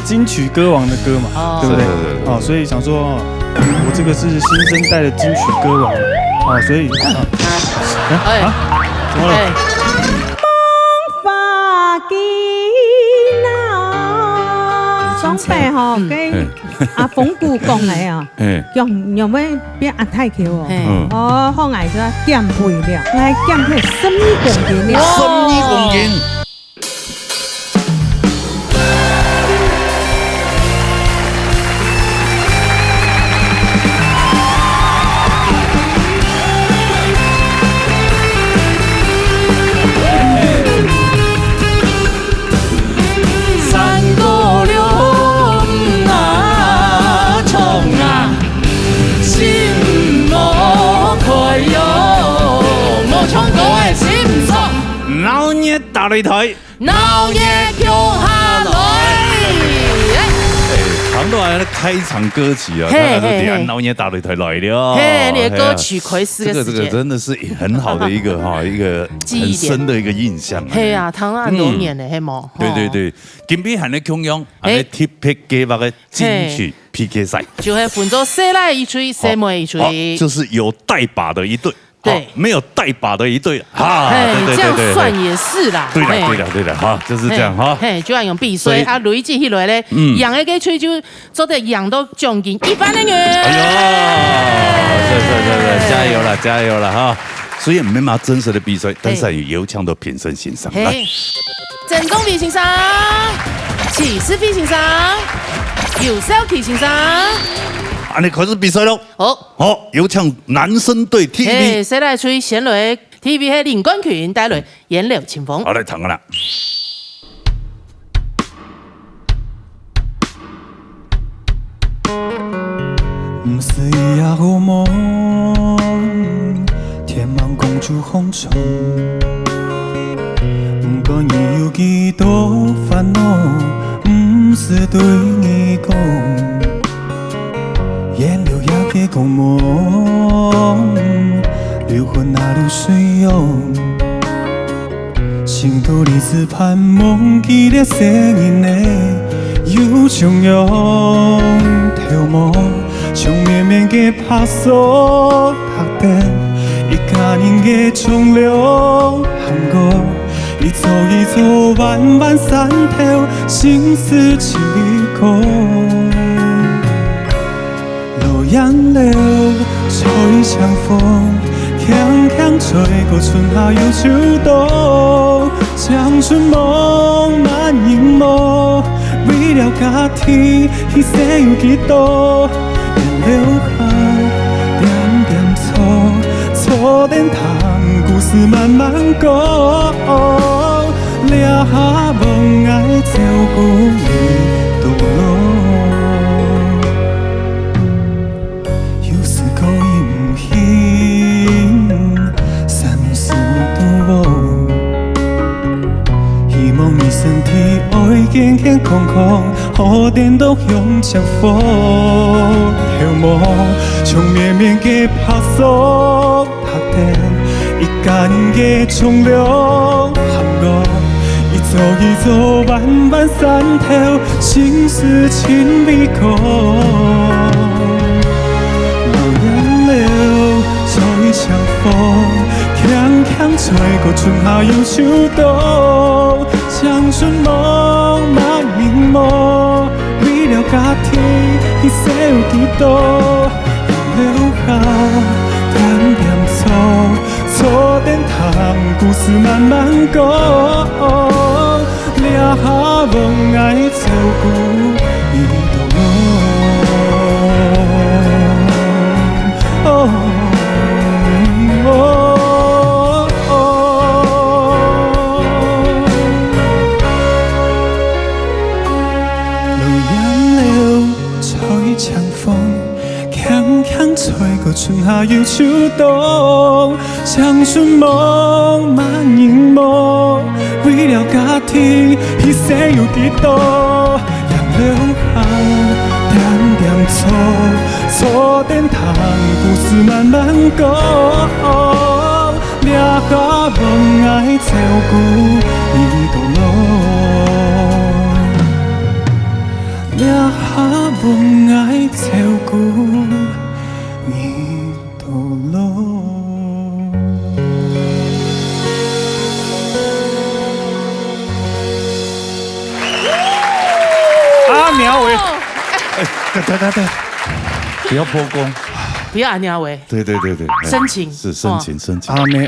金曲歌王的歌嘛，对不对？哦，所以想说，我这个是新生代的金曲歌王，哦，所以怎么了？双白吼，跟阿冯姑讲的啊，用要变阿太桥哦，我放来说减肥了，来减肥12公斤了，12公斤。大擂台，闹夜跳下来。唐导的开场歌曲啊，他是点闹夜大擂台来了。嘿，你的歌曲亏4个时间，这个真的是很好的一个很深的一个印象。嘿啊，唐导很多年了，嘿冇。对，今天还在共用，还在贴片给那个金曲 PK 赛，就会分作谁来一吹，谁没一吹，就是有带把的一队。对，没有带把的一队哈，对，这样算也是啦。对的，哈，就是这样哈。嘿，就要用鼻水啊，累积起来咧，养一个吹就做得养到奖金100元。哎呦，加油了哈！虽然没嘛真实的比赛，但是有腔的品声欣赏。来，郑中比欣赏，启思比欣赏，有 Selkie 欣赏。你开始比赛喽！好，有请男生队 TV。谁来吹先来 ？TV 系林冠群带来颜料清风。好，来唱啦！不是一夜好梦，天茫公主红尘。不过你有几多烦恼，不是对你讲。颜料也给讲梦，流魂那路水涌，心头里只盼望记得声音的有重阳，眺望像绵绵的拍索，拍电一家人的重量，韩国一座弯弯山头，心思千里口。杨柳吹向风，轻轻吹过春夏又秋冬。将春梦满凝眸，为了家己牺牲有几多？沿流下点点错，错点糖，故事慢慢讲。抓下梦爱照顾你到老。身体爱健健康康，好电都向前方。眺望像绵绵的拍索，拍电一家人的重量，含我一座弯弯山头，心事千里口。流杨柳吹向风，轻轻吹过春夏又秋冬。将春梦满凝眸，为了家己牺牲有几多？留下点点错，错点糖，故事慢慢讲。抓下梦爱照顾你到老。吹过春夏又秋冬，将春梦满凝眸，为了家己牺牲有几多？让留下点点错，错点糖，故事慢慢讲。抓下梦爱照顾你到老。对，不要破功，不要安尼喂。对，深情是深情。阿妹，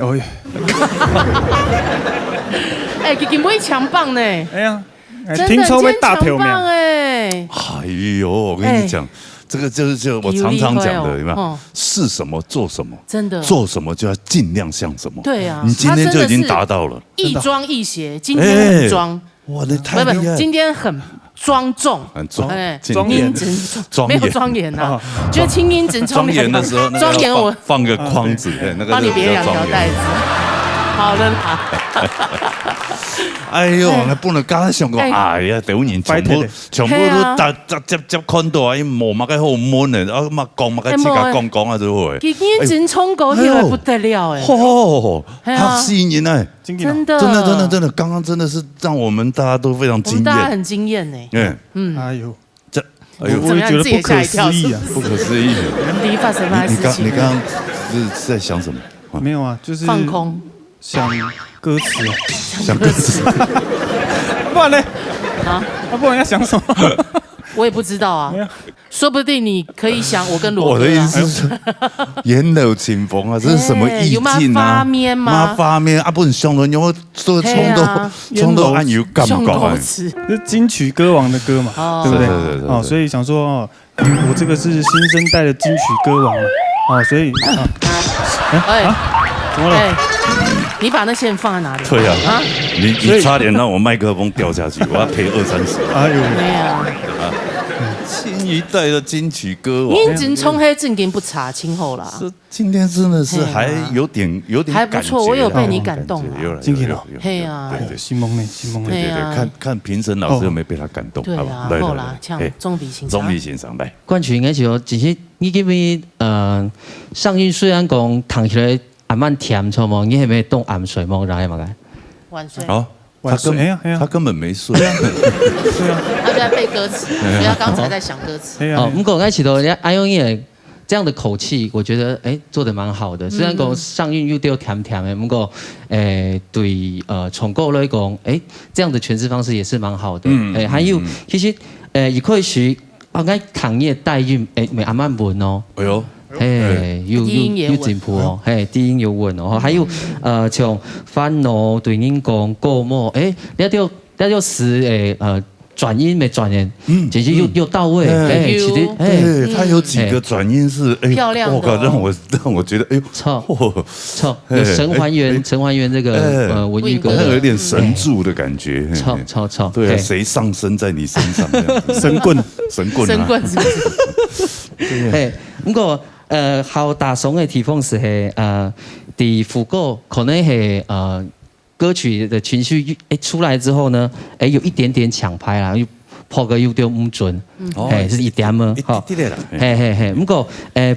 哎，给妹强棒呢！哎呀，真的听说会大条强棒没？哎！哎呦，我跟你讲，这个就是我常常讲的，有没有哦？是什么做什么，真的做什么就要尽量像什么。对啊你今天就已经达到了。亦庄亦谐，今天很庄，哇，那太厉害！今天很庄重，很庄庄严没有庄严呐，就轻音整庄严的时候，庄严我放个框子，那个帮你别两条带子。好了啦。哎呦，那不能刚才想过，哎呀，丢人全部都接看到啊，毛嘛该好闷的，啊嘛讲嘛该自家讲啊就会。今天真冲过起来不得了哎！哦，吓死人哎！真的，刚刚真的是让我们大家都非常惊艳，大家很惊艳呢。哎呦，哎呦，我也觉得不可思议啊，不可思议。第一发生的事情。你刚刚是在想什么？没有啊，就是放空，想歌词，想歌词。不然呢？啊，不然要想什么？我也不知道啊，说不定你可以想我跟罗哥。我的意思是，沿路清风啊，这是什么意境啊？发面吗？发面啊，不能凶人，因为这冲都按有感觉。这金曲歌王的歌嘛，对不对？哦，所以想说，我这个是新生代的金曲歌王哦，所以怎么了？你把那线放在哪里？对啊，你差点让我麦克风掉下去，我要赔20-30。哎呦，没有。新一代的金曲歌王，你真冲黑正经不差，今后啦。今天真的是还有点还不错，我有被你感动了。今天嘿啊，对，西蒙呢？对，看评审老师有没有被他感动？对啊，好啦，像总比欣赏来。冠军应该是只是你这边上映虽然讲躺起来暗慢甜错嘛，你系咪动暗水梦来嘛？晚睡。好。他根本没睡，对啊，他就在背歌词，所以他刚才在想歌词。哦，不过我起头阿勇也这样的口气，我觉得做得蛮好的。虽然讲上映又丢甜甜的，不过对重构来讲，这样的诠释方式也是蛮好的。还有其实也可以学应该行业代孕没阿慢文哦。哎呦。又进步哦，低音有稳哦，还有像翻哦、对音讲、过墨，那就时转音没转音，其实又到位，其实他有几个转音是漂亮的，让我觉得操，有神还原这个文艺歌，有点神助的感觉，操，对啊，谁上身在你身上？神棍，神棍是不是？不过。好大松的地方是第副歌可能是歌曲的情绪出来之后呢，有一点点抢拍啦，又破个又丢唔准，是一点嘛，好，不过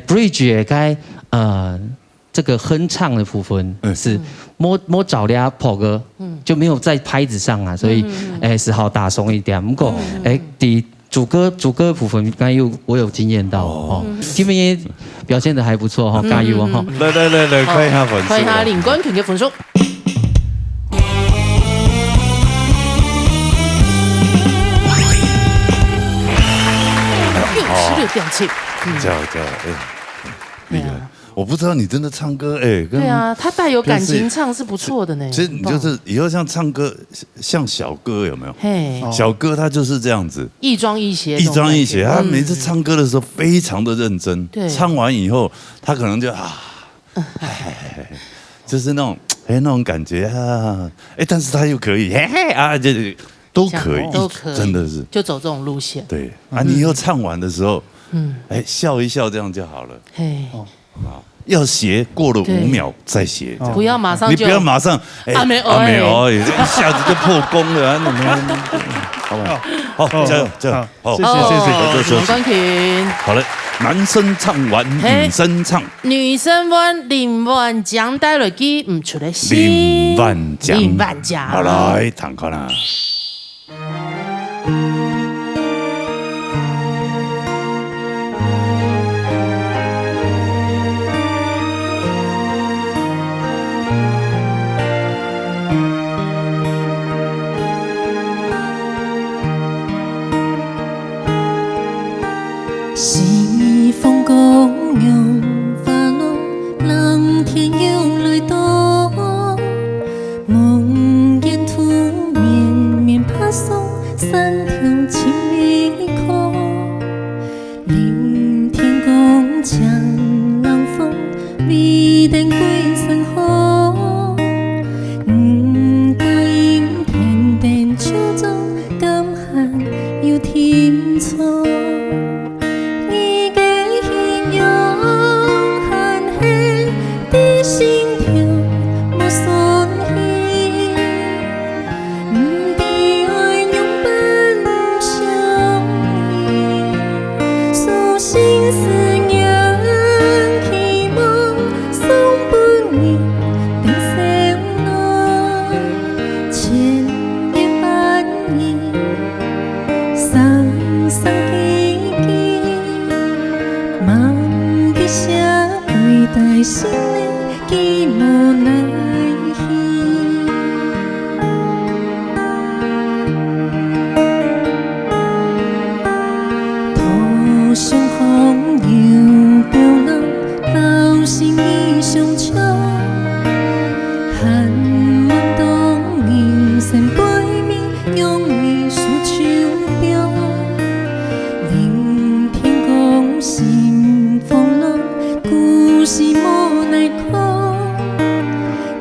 bridge 该这个哼唱的部分是摸找俩破歌，就没有在拍子上啊，所以是好大松一点，不过第。主歌部分刚才我有经验到哦，今天也表现得还不错哈，加油哦！来，看一下分数，看一下领冠军的分数。76.7，加油！厉害！我不知道你真的唱歌对啊，他带有感情唱是不错的呢。其实你就是以后像唱歌像小哥有没有？小哥他就是这样子，亦庄亦谐。他每次唱歌的时候非常的认真，唱完以后他可能就就是那种感觉但是他又可以就都可以，真的是就走这种路线。对啊，你以后唱完的时候，笑一笑这样就好了。要斜过了5秒再斜，不要马上，你不要马上阿妹一下子就破功了，好不好？好，加油！好，谢谢，冠军。好了，男生唱完，女生唱，女生完林万江带落去唔出来声，林万江，好来，弹开啦。西风公用花落，冷天涌来到，梦魇土绵绵拍送，山条青梅口，林天公江浪风，微灯归身后，答应天地秋中，感恨又天错。心里寂寞难抑，土上空又飘浪，老心意相照，寒梦当人生背面，用你诉秋标，聆天公心风浪，故事莫奈何，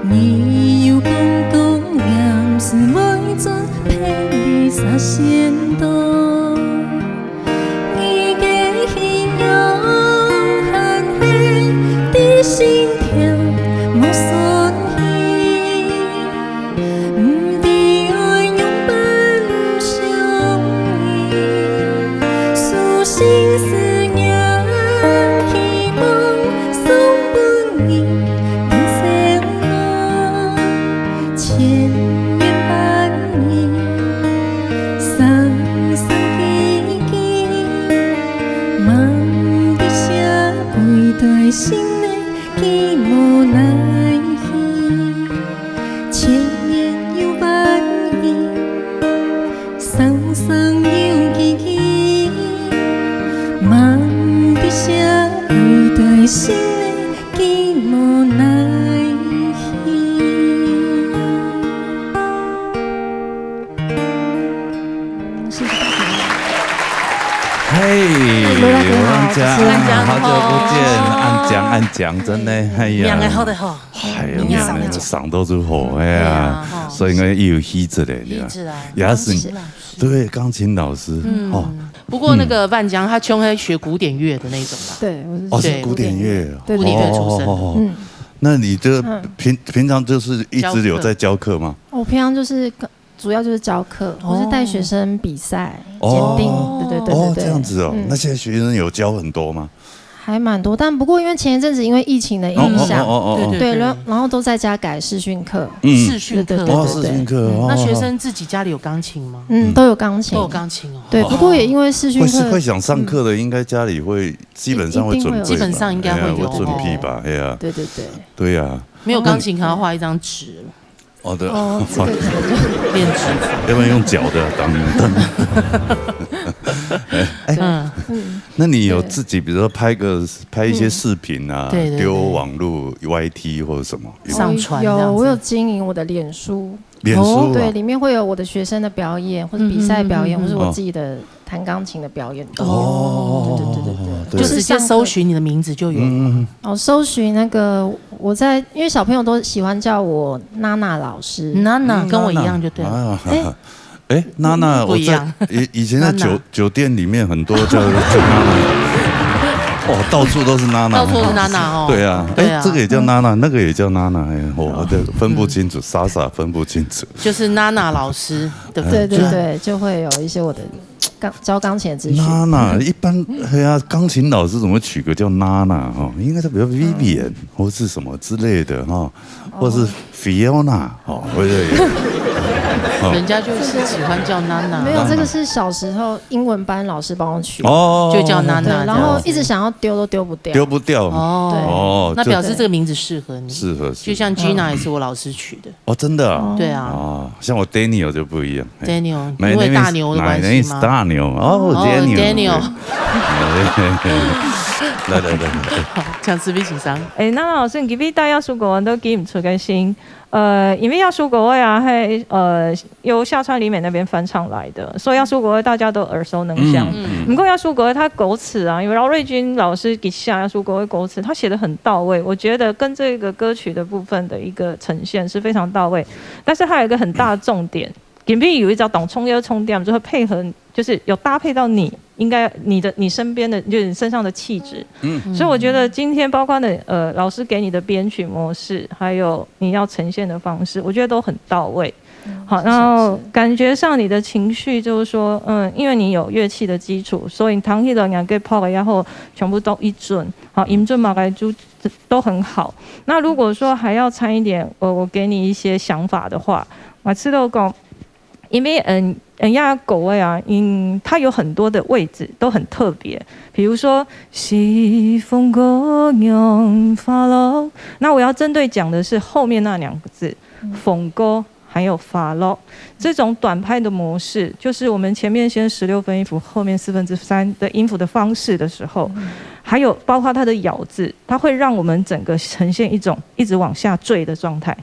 你有公公严是每尊陪你洒仙道，你的形容含黑的心跳无损失，不知爱用伴相依，诉心思。心内寂寞难抑，千言又万语，声声又记忆，梦的下归对心内寂寞难抑。谢谢大家。嘿，安江好久不见，安江，真的，哎呀，命的好得好，哎呀，命的嗓都如火，哎呀，所以应该有戏子嘞，也是，对，钢琴老师，哦。不过那个万江他穷还学古典乐的那种吧？对，我是古典乐，古典乐出身。那你这平常就是一直有在教课吗？我平常就是主要就是教课，我是带学生比赛、检定，对。哦，这样子哦。那现在学生有教很多吗？还蛮多，但不过因为前一阵子因为疫情的影响，对，然后都在家改视讯课，视讯课，视讯课。那学生自己家里有钢琴吗？都有钢琴，都有钢琴哦。对，不过也因为视讯课，会想上课的，应该家里会基本上会准备，基本上应该会有准备吧？哎呀，对呀，没有钢琴可能要画一张纸。哦，对，练纸，要不然用脚的当那你有自己，比如说拍一些视频啊，丢网络 YT 或者什么上传？有，我有经营我的脸书，对，里面会有我的学生的表演，或者比赛表演，或是我自己的弹钢琴的表演。对，就直接搜寻你的名字就有。搜寻那个因为小朋友都喜欢叫我娜娜老师，娜娜跟我一样就对了。娜娜，我在以前在酒店里面很多叫娜娜。哦，到处都是娜娜，到处都是娜娜哦。对啊，这个也叫娜娜，那个也叫娜娜，我分不清楚，傻分不清楚。就是娜娜老师，对不对？对，就会有一些我的教钢琴的资讯。娜娜一般，钢琴老师怎么取个叫娜娜哈？应该是比如 Vivian 或是什么之类的哈，或是 Fiona 或者。人家就是喜欢叫娜娜，没有，这个是小时候英文班老师帮我取，就叫娜娜，然后一直想要丢都丢不掉，丢不掉。那表示这个名字适合你，适合。就像 Gina 也是我老师取的。哦，真的啊？对啊。像我 Daniel 就不一样 ，Daniel 因为大牛的关系吗？大牛哦 ，Daniel。来，好，强势 B 先生。咱老师今日帶要出國都記唔出個聲，因為要出國啊，由夏川里美那邊翻唱來的，所以要出國大家都耳熟能詳。不過要出國他歌詞啊，因為饒瑞君老師給下要出國的歌詞，他寫得很到位，我覺得跟這個歌曲的部分的一個呈現是非常到位。但是它有一個很大的重點，今日有一隻懂衝腰衝點，就會配合，就是有搭配到你。应该你身边的就是你身上的气质，所以我觉得今天包括的老师给你的编曲模式，还有你要呈现的方式，我觉得都很到位。好，然后感觉上你的情绪就是说，因为你有乐器的基础，所以弹起的两个泡然后全部都一准，好，音准马来珠都很好。那如果说还要掺一点，我给你一些想法的话，我知道讲，因为亚狗味啊，它有很多的位置都很特别，比如说西风歌娘发落，那我要针对讲的是后面那两个字，风歌还有发落这种短拍的模式，就是我们前面先16分音符，后面3/4的音符的方式的时候，还有包括它的咬字，它会让我们整个呈现一种一直往下坠的状态。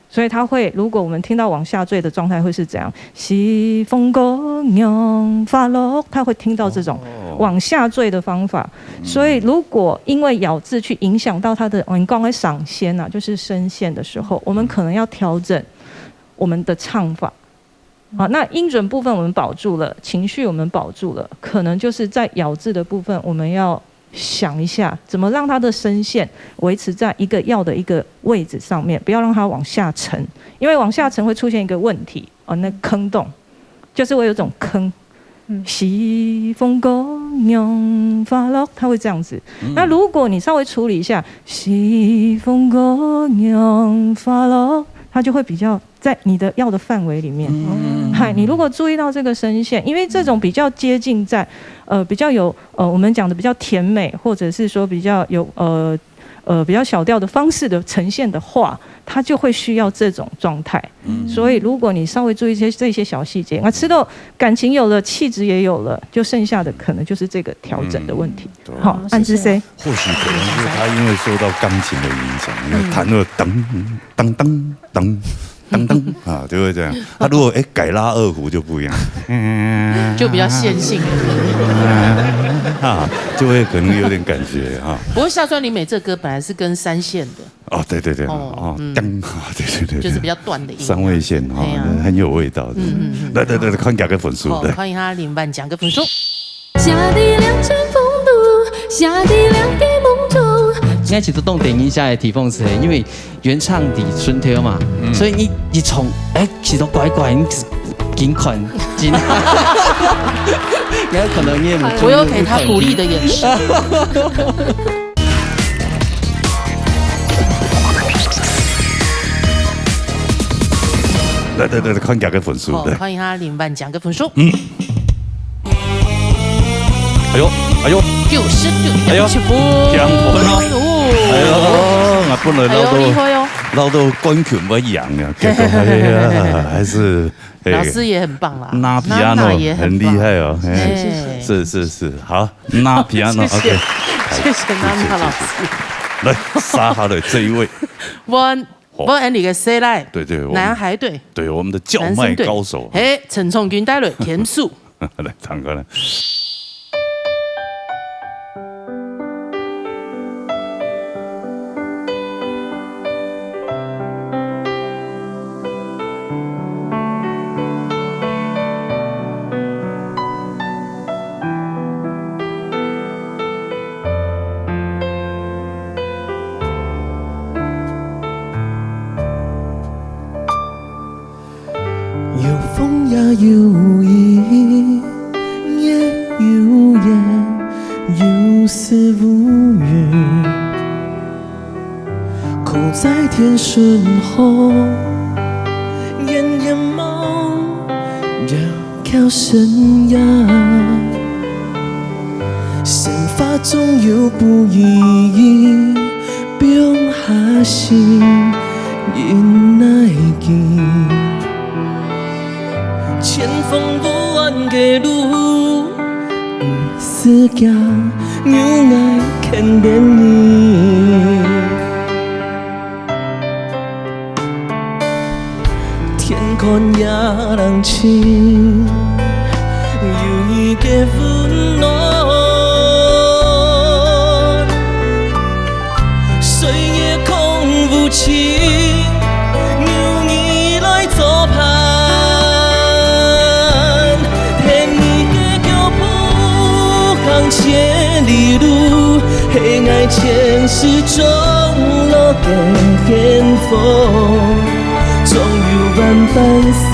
所以它会，如果我们听到往下坠的状态会是怎样？西风歌娘发落，它会听到这种往下坠的方法。所以如果因为咬字去影响到它的，你刚才赏先啊，就是声线的时候，我们可能要调整我们的唱法。好，那音准部分我们保住了，情绪我们保住了，可能就是在咬字的部分，我们要想一下怎么让它的声线维持在一个要的一个位置上面，不要让它往下沉，因为往下沉会出现一个问题那坑洞，就是会有一种坑。西风歌娘发落，它会这样子。那如果你稍微处理一下，西风歌娘发落，它就会比较在你的要的范围里面。你如果注意到这个声线，因为这种比较接近在比较有我们讲的比较甜美，或者是说比较有比较小调的方式的呈现的话，它就会需要这种状态。所以如果你稍微注意这些小细节，那吃到感情有了，气质也有了，就剩下的可能就是这个调整的问题。好，安之 C， 或许可能是他因为受到钢琴的影响，因为弹了噔噔噔噔。噔噔啊，就会这样。他如果改拉二胡就不一样，就比较线性就会可能有点感觉啊。不过夏川里美这歌本来是跟3线的。对，对，对，就是比较短的音，3位线很有味道的。对，看几个分数。欢迎他领班讲个分数。下地两阵风度，下地两地梦中。应该其实重点一下的提凤是，因为原唱的春天嘛，所以你从其实乖乖，你尽快尽，然后可能你也我有给他鼓励的眼神。对，看几个分数。欢迎他领班讲个分数。哎呦，99.7分，我本来捞到冠军不一样啊，结果还是老师也很棒啦，拉皮亚诺很厉害哦，是，好，拉皮亚诺 ，OK， 谢谢娜老师，来杀好的这一位，我 Andy 的 C 来，对，男孩队，对，我们的叫卖高手，陈崇军带了田数，来唱歌来。有风呀有雨，也有烟，有丝无语。苦在天顺后，奄奄梦，绕靠生涯。生发总有不易，并下心因爱见。前方无岸的路，不思念，有爱牵连你。天空也人亲，有你的温暖。岁月空无情，有你来作伴。天你的脚步，行千里路，黑暗前始终落的远方。总有万般笑，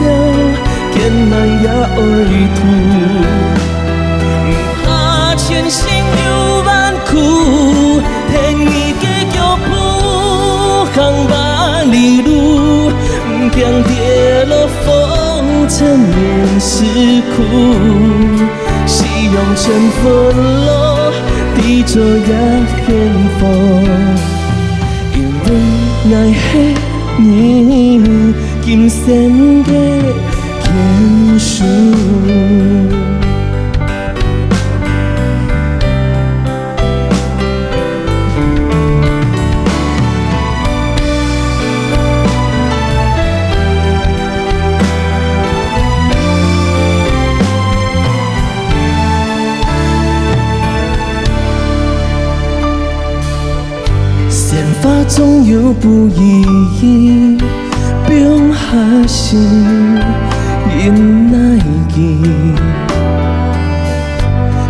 艰难也爱渡。不怕前行有万苦，天你的脚步，行万里路。不惊跌落风尘免世苦，夕阳乘风落，地座也远方。因为爱黑。你今生的天数，散发总有不易。冰下心，因奈记，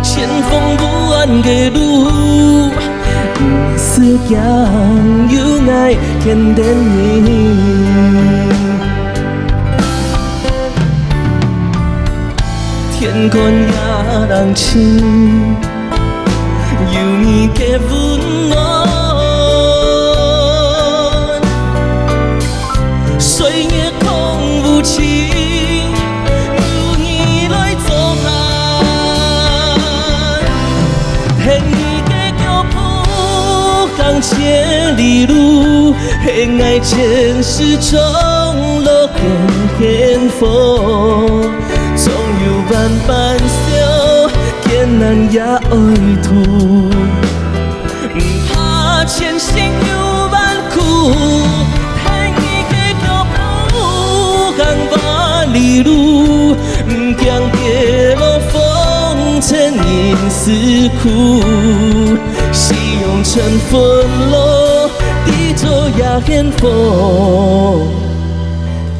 前方不安的路，思念有爱牵连你。天空也人亲，有你的温暖。岁月空无情，有你来作伴。天你的脚步，行千里路，黑暗前始终落远方。总有万般笑，艰难也爱渡。不怕前行有万苦。万里路，不惊跌落风尘因思苦。夕阳乘风落，地座也远方。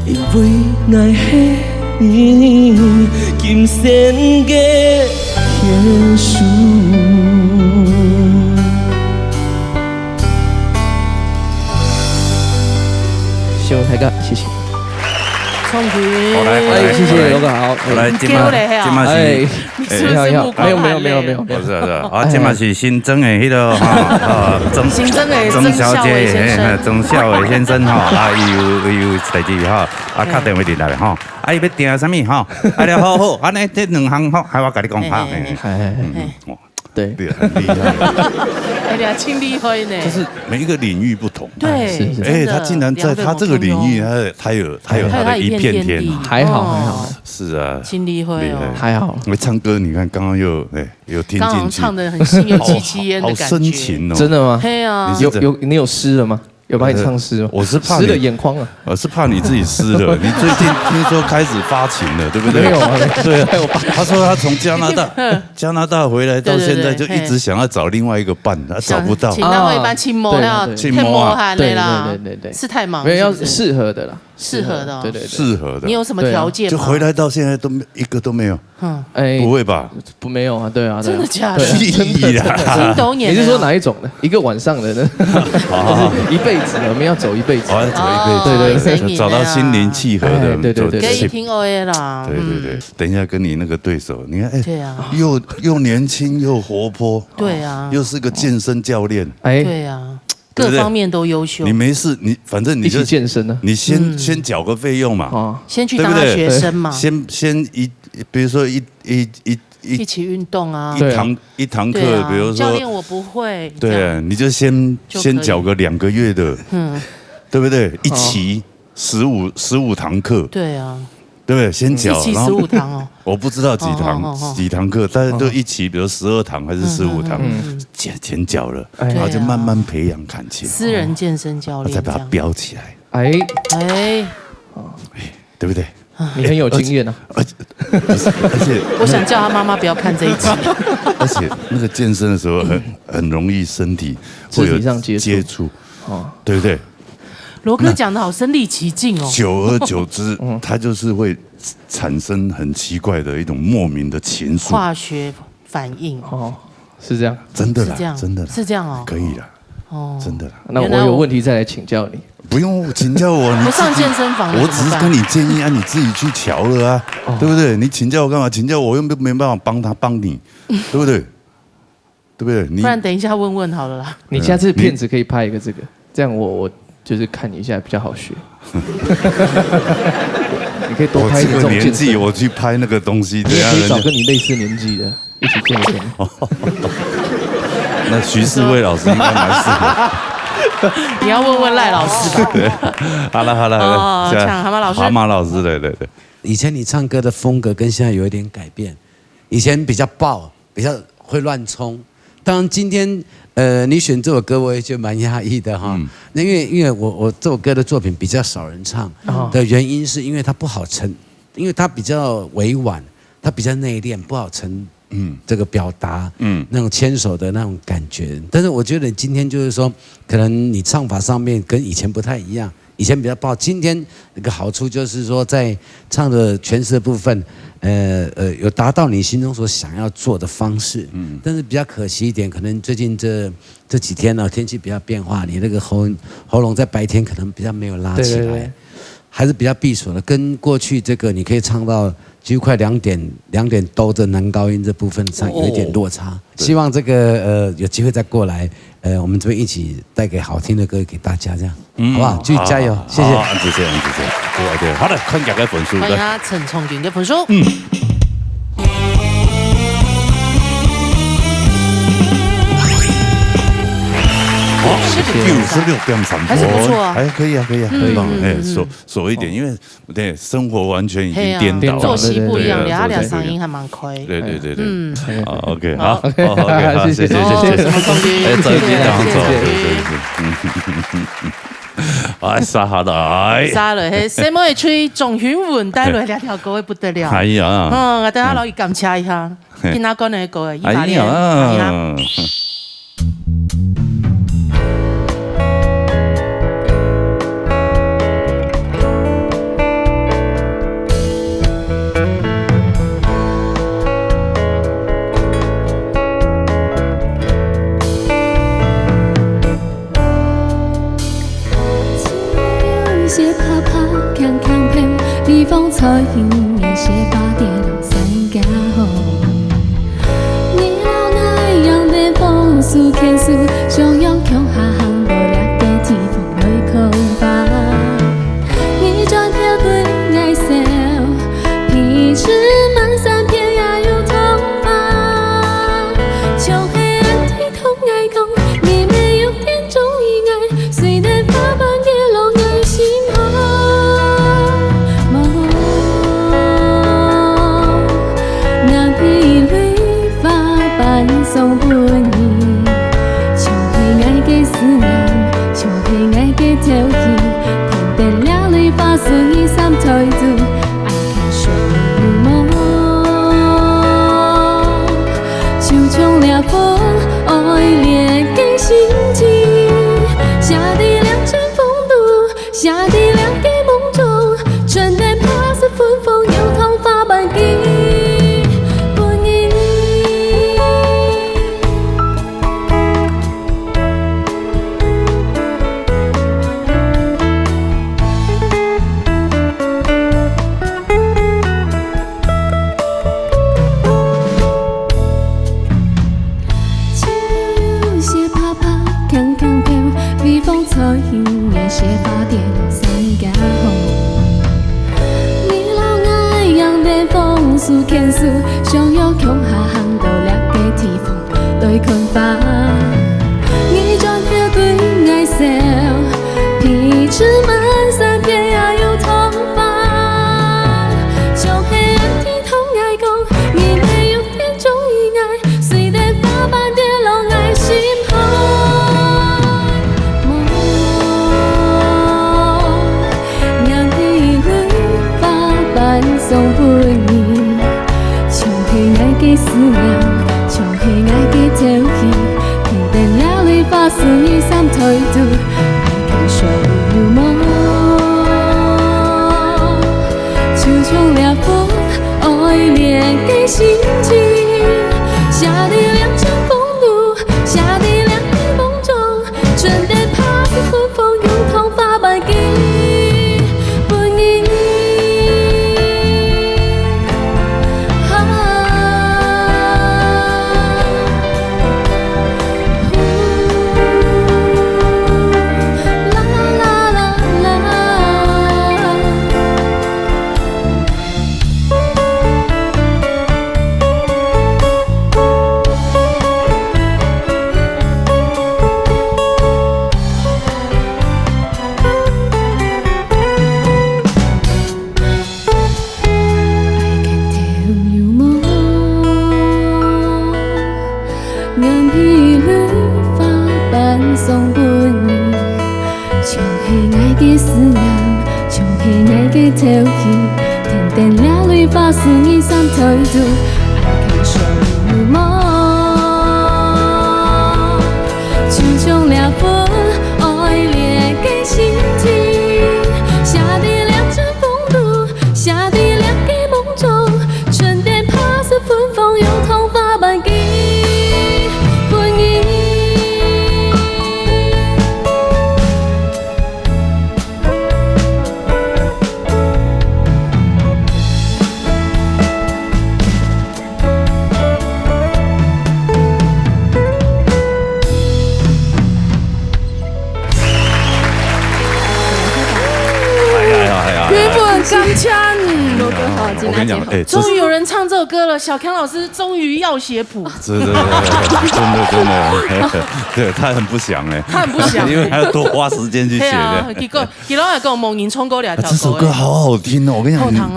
因为爱黑你，今生的天数。谢谢台哥，谢谢。聪明，哎，谢谢刘哥好，来，今嘛是，你好，没有，不是啊，今嘛是新增的迄个哈，曾小姐，曾孝伟先生哈，啊，有代志哈，啊，打电话进来哈，啊，伊要订什么哈，啊，了好，安尼这两项好，还我跟你讲哈，对，很厉害，哎呀，挺厉害呢，就是每一个领域不同，对，哎，他竟然在他这个领域，他有他的一片天，还好，是啊，挺厉害哦，还好，因为唱歌，你看刚刚又听进去，唱得很心有戚戚焉的感觉，好深情哦，真的吗？对啊，你有诗了吗？有帮你唱诗吗？我是怕湿了眼眶啊，我是怕你自己湿了。你最近听说开始发情了，对不对？没有啊，对啊。他说他从加拿大回来到现在，就一直想要找另外一个伴，他找不到。请那位班亲摸呀，亲摸喊的啦，对，是太忙，没有要适合的啦，适合的，对，适合的。你有什么条件吗？就回来到现在都一个都没有。哎，不会吧？没有啊，对啊，真的假的？真的，你是说哪一种的？一个晚上的呢？一辈子，我们要走一辈子，走一辈子，对，找到心灵契合的，对，可以听 OA 啦。对，等一下跟你那个对手，你看，哎，对啊，又年轻又活泼，对啊，又是个健身教练，哎，对啊。各方面都优秀。你没事，反正你就健身呢。你先缴个费用嘛，先去当学生嘛。先比如说一起运动啊，一堂课，比如说教练我不会，对啊，你就先缴个2个月的，对不对？一期15堂课，对啊，对不对？先缴，一期15堂哦，我不知道几堂课，但是都一期，比如12堂还是15堂，钱缴了，然后就慢慢培养感情。私人健身教练，再把它标起来。对不对？你很有经验啊，而且我想叫他妈妈不要看这一集。而且那个健身的时候很容易身体会有接触，对不对？罗哥讲的好身临其境哦。久而久之，它就是会产生很奇怪的一种莫名的情愫，化学反应哦，是这样，真的啦，真的是这样哦，可以啦，哦，真的啦。那我有问题再来请教你。不用请教我，不上健身房，我只是跟你建议啊，你自己去瞧了啊，对不对？你请教我干嘛？请教我又没办法帮你，对不对？对不对？不然等一下问问好了啦。你下次片子可以拍一个这个，这样我就是看一下比较好学。你可以多拍一点这种年纪，我去拍那个东西，你也可以找跟你类似年纪的一起健身。那徐世伟老师应该蛮适合。你要问问赖老师吧。好了，抢蛤蟆老师。蛤蟆老师，对。以前你唱歌的风格跟现在有一点改变，以前比较爆，比较会乱冲。当然今天你选这首歌我也觉得蛮压抑的哈。那因为我这首歌的作品比较少人唱的原因是因为它不好成，因为它比较委婉，它比较内敛，不好成。这个表达，那种牵手的那种感觉，但是我觉得今天就是说，可能你唱法上面跟以前不太一样，以前比较爆，今天那个好处就是说，在唱的诠释的部分，有达到你心中所想要做的方式，但是比较可惜一点，可能最近这几天呢，天气比较变化，你那个喉咙在白天可能比较没有拉起来，对，还是比较闭锁的，跟过去这个你可以唱到。几乎快2点兜着男高音这部分上有一点落差，希望这个有机会再过来，我们这边一起带给好听的歌给大家，这样，好不好？继续加油，谢谢。谢谢。对，好的，看几个分数。欢迎他陈崇军的分数。96.3，还是不错啊，可以，很棒，锁一点，因为对生活完全已经颠倒了，作息不一样，俩嗓音还蛮快。对，OK， 好，谢谢，什么空军？再见，哎，杀下来，杀了，嘿，什么吹总云稳带来2条歌，不得了。哎呀，等下老姨感谢一下，跟他讲那个意大利。地方彩云也写八点三家后，你老那样的风俗天数，想要强下行到两个地方来空吧。你专挑对爱笑，皮质满山遍也有头发，就黑暗的痛爱讲，你没有点钟意爱，虽然发斑也拢爱心好。送本意，像是爱的思念，像是爱的调戏，听得了你发生一三退住，爱看上你梦，就像凉风爱恋的心情，下地两阵风度，下地两的梦中，春天怕是风风有头发满地。写八点三家后，你老爱样的风俗天数，想要强下行到两个地方对困吧。你专挑对爱笑，皮质满山遍也有头发，的思念，像是爱的潮气，天地两类发生一三退度，爱情上有梦，就像两份爱恋的心情，写在两场风路，写在两个梦中，春天怕是春风用头发般给本意。发生一三退度，爱情上有梦，就像两份爱恋的心情，写在两场风路，写在两个梦中，春天怕是春风用头发般给本意。刚枪，我跟你讲，哎，终于有人唱这首歌了，小康老师终于要写谱，真的，对他很不想哎，他很不想，因为还要多花时间去写的。结果还跟我猛吟冲过两条。这首歌好好听哦，我跟你讲，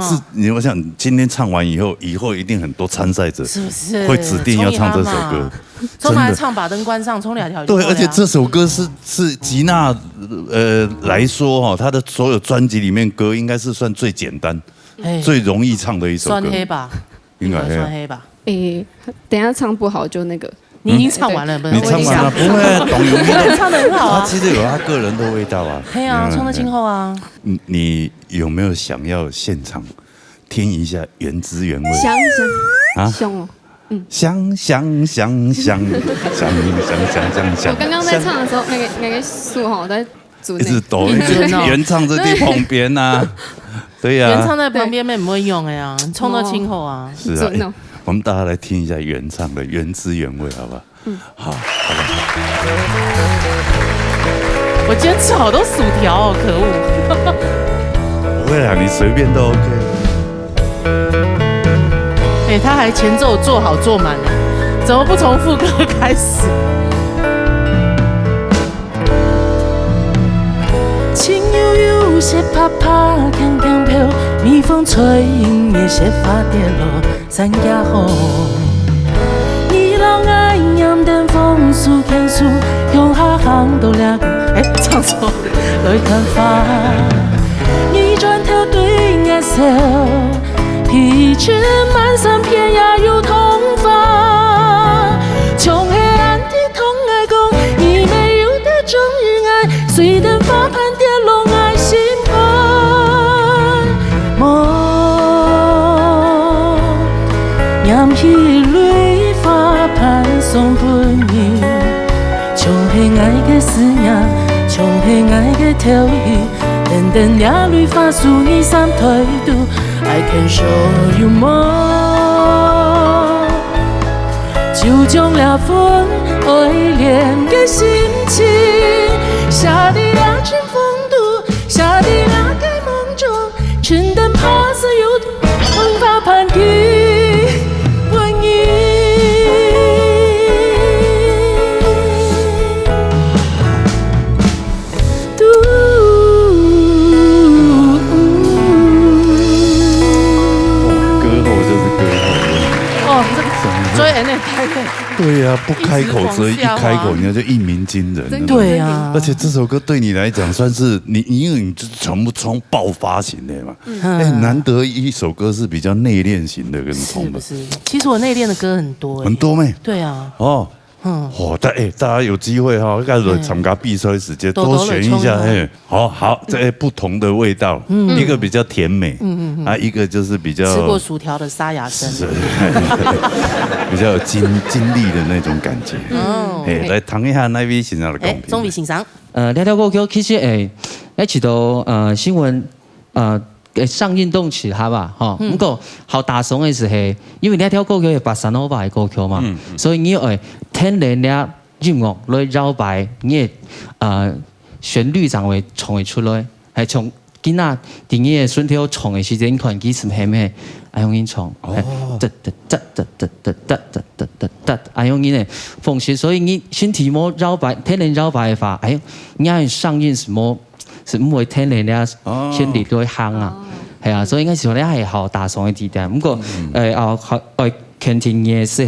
我想今天唱完以后一定很多参赛者是不是会指定要唱这首歌？冲来唱把灯关上，冲两条。对，而且这首歌是吉娜来说哈，她的所有专辑里面歌应该是算最简单、最容易唱的一首歌。算黑吧，应该算黑吧。等一下唱不好就那个。你已经唱完了，你唱完了，不会，董永你唱得很好啊。他其实有他个人的味道啊。对啊，唱得今后啊。你有没有想要现场听一下原汁原味？想凶哦。想。我刚刚在唱的时候，那个树哈在组内，一直抖，原唱在地旁边呐。对呀，原唱在旁边没不会用哎呀，冲到今后啊。是啊。我们大家来听一下原唱的原汁原味，好不好？好，好吧。我今天吃好多薯条哦，可恶！不会啦，你随便都 OK。他还前奏做好做满了，怎么不从副歌开始？轻悠悠，雪啪啪，轻轻飘，蜜蜂吹引的雪花跌落山崖后。你老爱念点风树牵树，向下行到了唱错，来看花。你转头对我笑。皮裙满山遍野有童话，从黑暗的痛爱讲，你没有的终日爱，随灯花盘跌落爱心盼梦，念起泪花盘送本意，从黑爱的思念，从黑爱的调戏，等等俩泪花数你三退度。I can show you more， 就将两份爱恋的心情，写在两群风度，写在两个梦中，春灯怕是有风发盘起本意。追人那开的。对呀，不开口，所以一开口，你就一鸣惊人。对呀，而且这首歌对你来讲算是你，因为你就全部从爆发型的嘛。难得一首歌是比较内敛型的跟冲的。是，其实我内敛的歌很多。很多咩？对啊。哦。大家有机会哈，该来参加比赛时间多选一下，好，这不同的味道，一个比较甜美，一个就是比较吃过薯条的沙哑声，比较有精力的那种感觉。来谈一下那位欣赏的公平。钟伟欣赏。聊聊歌曲其实一直到新闻上运动起它吧，不過好大眾嘅是係，因為呢一條歌曲係巴薩諾瓦嘅歌曲嘛，所以你係聽人哋音樂來繞擺，你旋律上會唱會出來，係從囡仔電影嘅順條唱嘅時間，可能幾時係咩？係用音唱，係用音嘅方式，所以你身體冇繞擺，聽人繞擺嘅話，你係上映什麼？是唔會聽人家先嚟到行啊，係啊，所以嗰時候咧係好大眾嘅地點。不過傾聽嘅是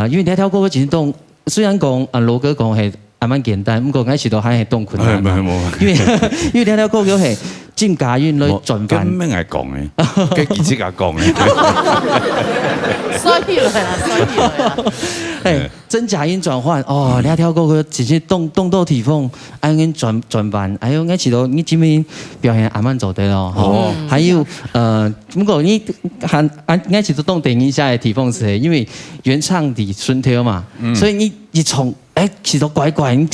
因為呢條歌其實都雖然講羅哥講係蠻簡單，不過嗰時候還係當困難。因為呢條歌曲係真假音來轉版。咁咩係講嘅？嘅記者講嘅。衰了啦！真假音轉換呢條歌曲直接動到地方，還有轉版，還有嗰時候你這邊表現還蠻做得咯。還有不過你嗰時候動電影下嘅地方是，因為原唱的順條嘛，所以你一唱其實怪怪，你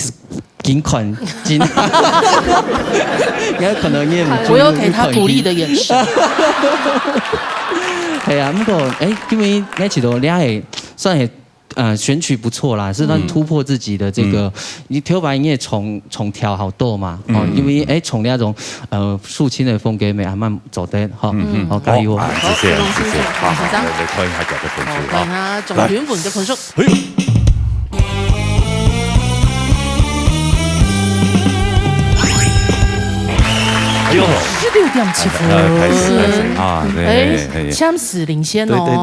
盡款盡，有可能你我有給他鼓勵的眼神。係啊，不過因為嗰時候你係算係選曲不錯啦，是讓突破自己的這個，你跳板也重調好多嘛，因為從那種抒情的風格咪慢慢走得好加油。謝謝，好，嚟看一下佢嘅分數。看下總短盤嘅分數。16.7分，枪死领先哦。对，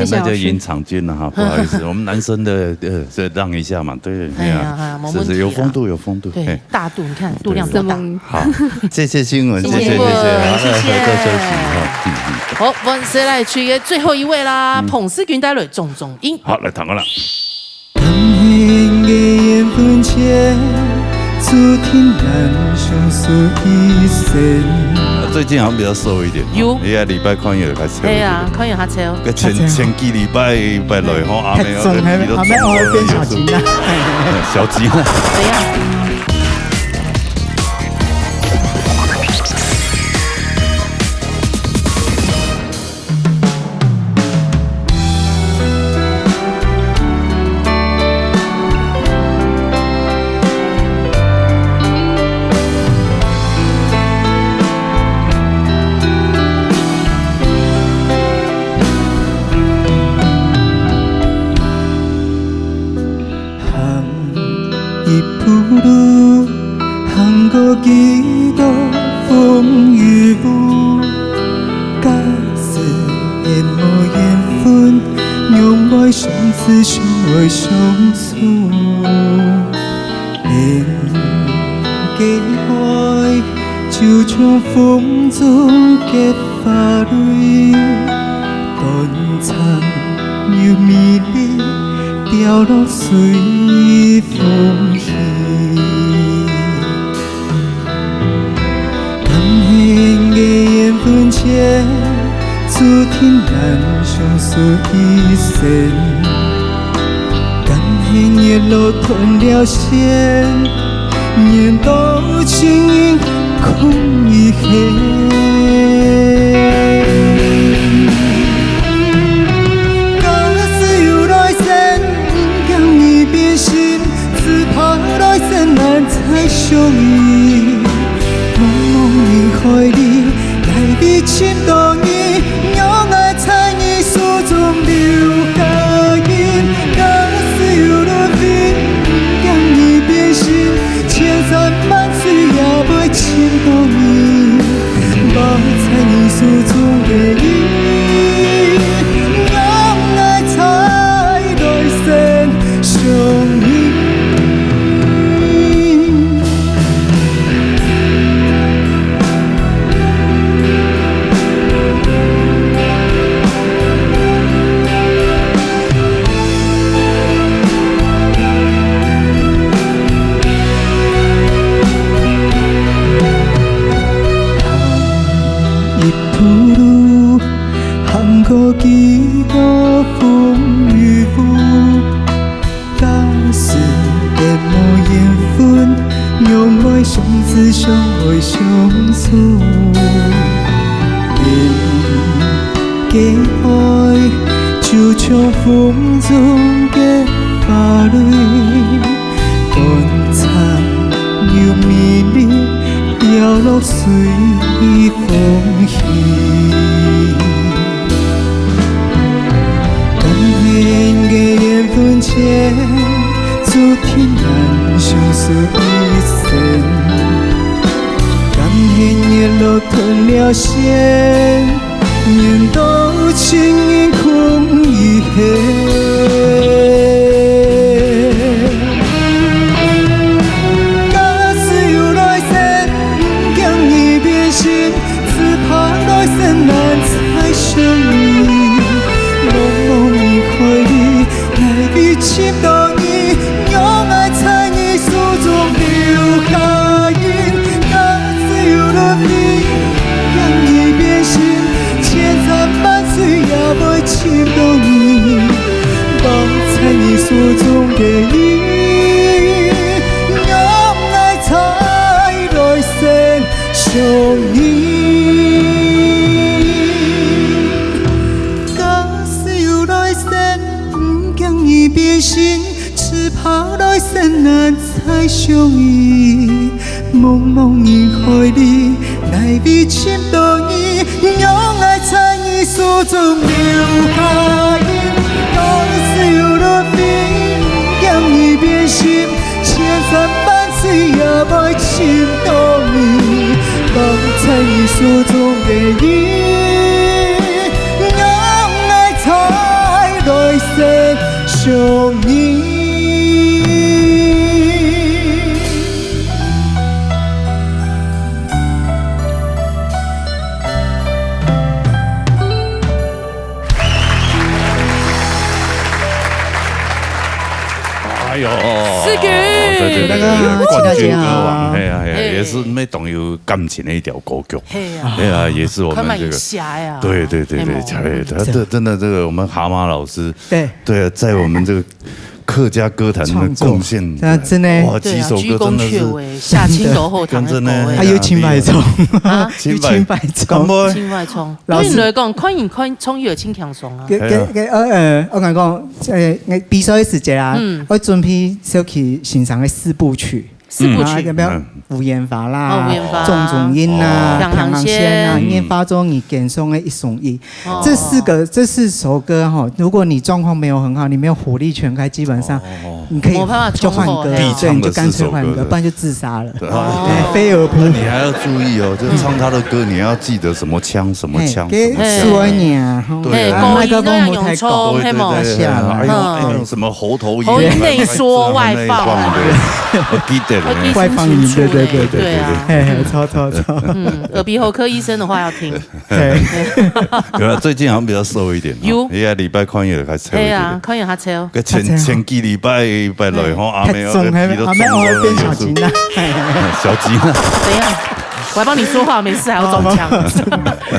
那就赢场均了哈，不好意思，我们男生的这让一下嘛，对，是有风度，对，大度，你看度量多大。好，谢谢新闻，谢谢，好，我们谁来去最后一位啦？彭思君带来种种音。好，来谈个啦。注定难相思一生。最近好像比较瘦一点，有，你礼拜看月开始。对啊，看月下车。前几礼拜来吼，阿妹变小鸡了，小鸡了。怎样？幾多風雨霧，假使緣無緣分，讓愛相思，相愛相訴，緣嘅愛就像風中嘅花蕊，斷腸又迷離，掉落隨風去。分前注定難相思一生，感恨也落斷了線，念到情意空一黑。假使有來生，讓你變心，只怕來生難再相遇。茫茫人海裡。你千多年，讓愛在你手中留下印。假使有了命，讓你變心，千山萬水也會牽到你。抱在你手中的印，讓愛在像风中的花蕊，短暂又美丽，飘落随风去。感恩的缘分前，注定咱相守一生。感恩的路吞了线，念到情意空一黑。假使有来生，不经意变心，只怕来生难再相遇。茫茫人海里，来比情到你，用爱在你手中留下印。假使有了你，不经意变心，千山万水也袂侵到你，放在你手中的你，用爱在来生相依。假使有来生，不经意变心，只怕来生难再相遇。茫茫人海里，来比侵到你，用爱在你手中留下印。假使有了你，不经意变心，千山万水也袂侵到你，放在你手中的你，用爱在来生相依。哎呦，思菊对，那个冠军歌王，啊哎呀，也是那懂有感情的一条歌曲，哎呀，也是我们这个侠呀，对，他真的这个我们蛤蟆老师，对，在我们这个客家歌坛的贡献，真的哇，几首歌真的是夏青豆后堂的歌，还有青白葱，青白葱，青白葱，对你来讲，看葱有青强松啊。我讲讲，比赛时节啊，我准备小去欣赏的四部曲。有没有吴彦发啦、钟仲英啦、唐郎仙啊、烟花中你点送的一送一，这四首歌哈，如果你状况没有很好，你没有火力全开，基本上你可以就换歌，对，你就干脆换歌，不然就自杀了。飞蛾扑，你还要注意哦，就唱他的歌，你要记得什么腔什么腔，说你啊，对，麦克风不太高，对，还有什么喉头音，喉音内缩外放，外放音，对啊，超，耳鼻喉科医生的话要听。对，最近好像比较瘦一点，因为礼拜看月开始抽一点，看月他抽，前几礼拜来吼，阿妹变小金了，小金了，怎样？我还帮你说话，没事还要中枪，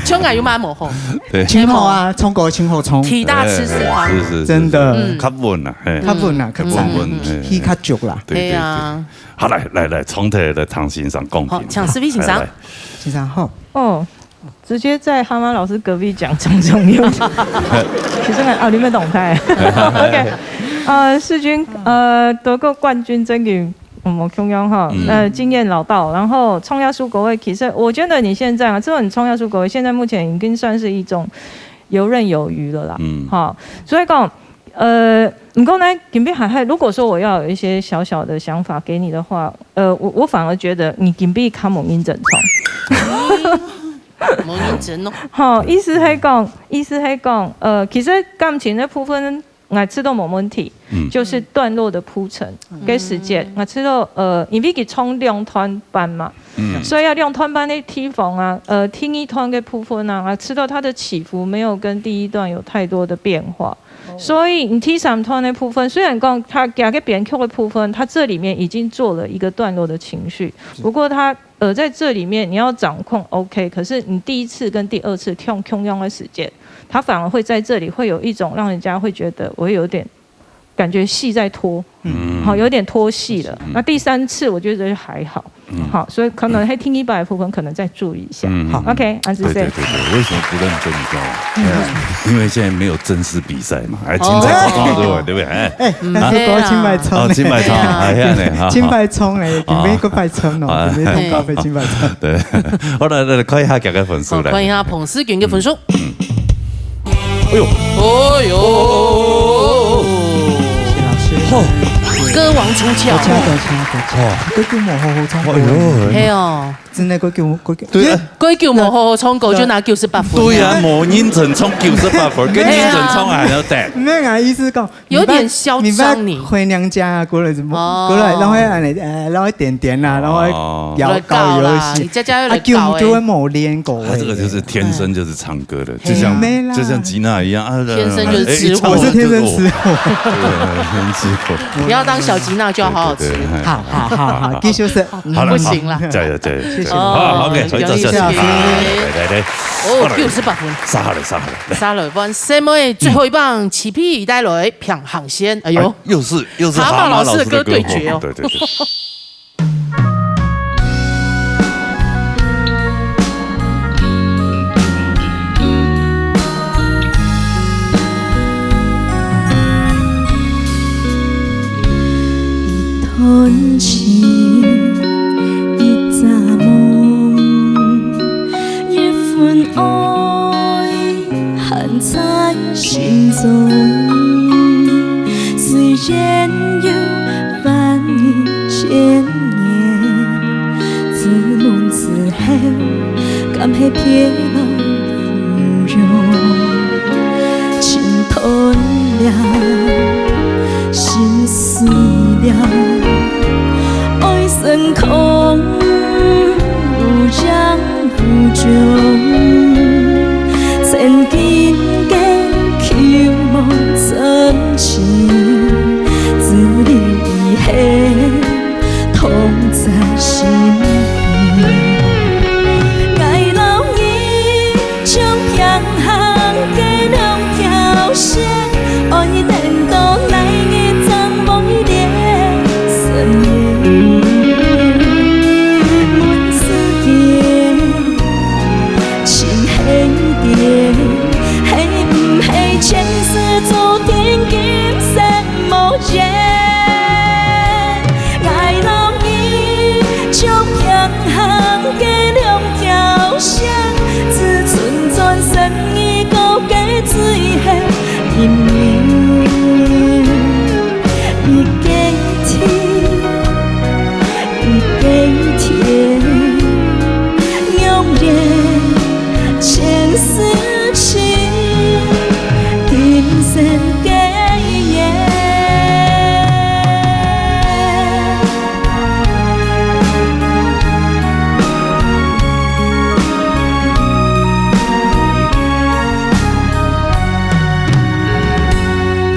枪感又蛮猛吼，对，青猴啊，冲过青猴冲，体大吃四方，是真的，较稳啦，较稳啦，较稳，气较足啦，对啊。好，来，从头来唐先生公平，抢思维欣赏，欣赏好哦，直接在蛤蟆老师隔壁讲重要，其实你们懂态 ，OK，世军得过冠军真给。我中央哈，经验老道，然后冲亚苏国会，其实我觉得你现在啊，这种你冲亚苏国会，现在目前已经算是一种游刃有余了啦，好，所以讲，你刚才金币海，如果说我要有一些小小的想法给你的话，我反而觉得你金币卡蒙因整冲。蒙因整哦，好，意思是讲，其实感情的部分。我知道没问题，就是段落的铺陈跟时间。我知道因为佢冲两段班嘛，所以要两段班的地方啊，听一段的部分啊，我知道它的起伏没有跟第一段有太多的变化，所以你听三段的部分，虽然讲它加个编曲的部分，它这里面已经做了一个段落的情绪，不过它在这里面你要掌控 OK， 可是你第一次跟第二次跳同样的时间。他反而会在这里会有一种让人家会觉得我有点感觉戏在拖，好有点拖戏了。那第三次我觉得还好，好，所以可能会听100的部分可能再注意一下。好 ，OK， 安子 say。对，为什么不认真？你知道吗？因为现在没有正式比赛嘛，还青菜冲对不对？那是讲青白冲，青白冲，青白冲嘞，准备个白冲哦，准备通告费青白冲。对，好来看一下大家分数来。看一下彭思娟的分数。哎呦，哎呦，谢老师。歌王出鞘，嗰叫幕好好衝過，係哦，真係嗰叫對啊，嗰叫幕好好衝過就拿98分，對啊，莫認真衝98分，跟認真衝還要得，咩啊意思講？有點囂張你，回娘家啊，過來然後然後點點啊，然後搞遊戲，啊叫就會冇練過，他這個就是天生就是唱歌的，就像吉娜一樣啊，天生就是吃貨，我是天生吃貨，天吃貨，不要當小吉娜就要好好吃，好，繼續是，不行啦，加油，謝謝，好 ，OK，回到小吉娜，來，哦，98分，殺了分，3位最後一棒起屁帶雷평항線，哎呦，又是蛤蟆老師的歌對決哦，對。吞起一扎夢，一份愛含在心中。雖然有萬億千年，自夢自後，敢會別來芙蓉，侵吞了心碎了。深空無人無蹤，千金嘅求望真情，只留遺憾痛在心底。愛老已將平衡嘅兩條線，愛連到來嘅張夢連深夜。前世注定今生無緣，愛老已將平衡嘅兩條線，只存轉身已告嘅最後一面，一給天，一給天，永遠前世情。人生嘅夜，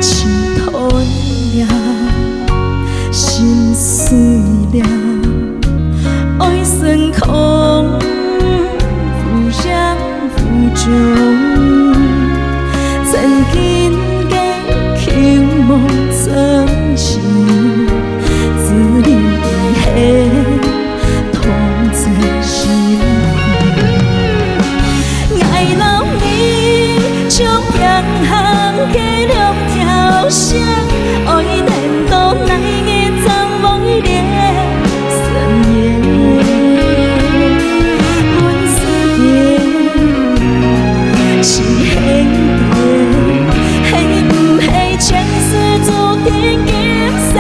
情吞了，心碎了，愛深空，無人無蹤。曾經嘅求夢真情，只留遺憾痛在心底。愛老已將平衡嘅兩條線，愛連到來嘅張夢連深夜，滿思念是輕。前世注定今生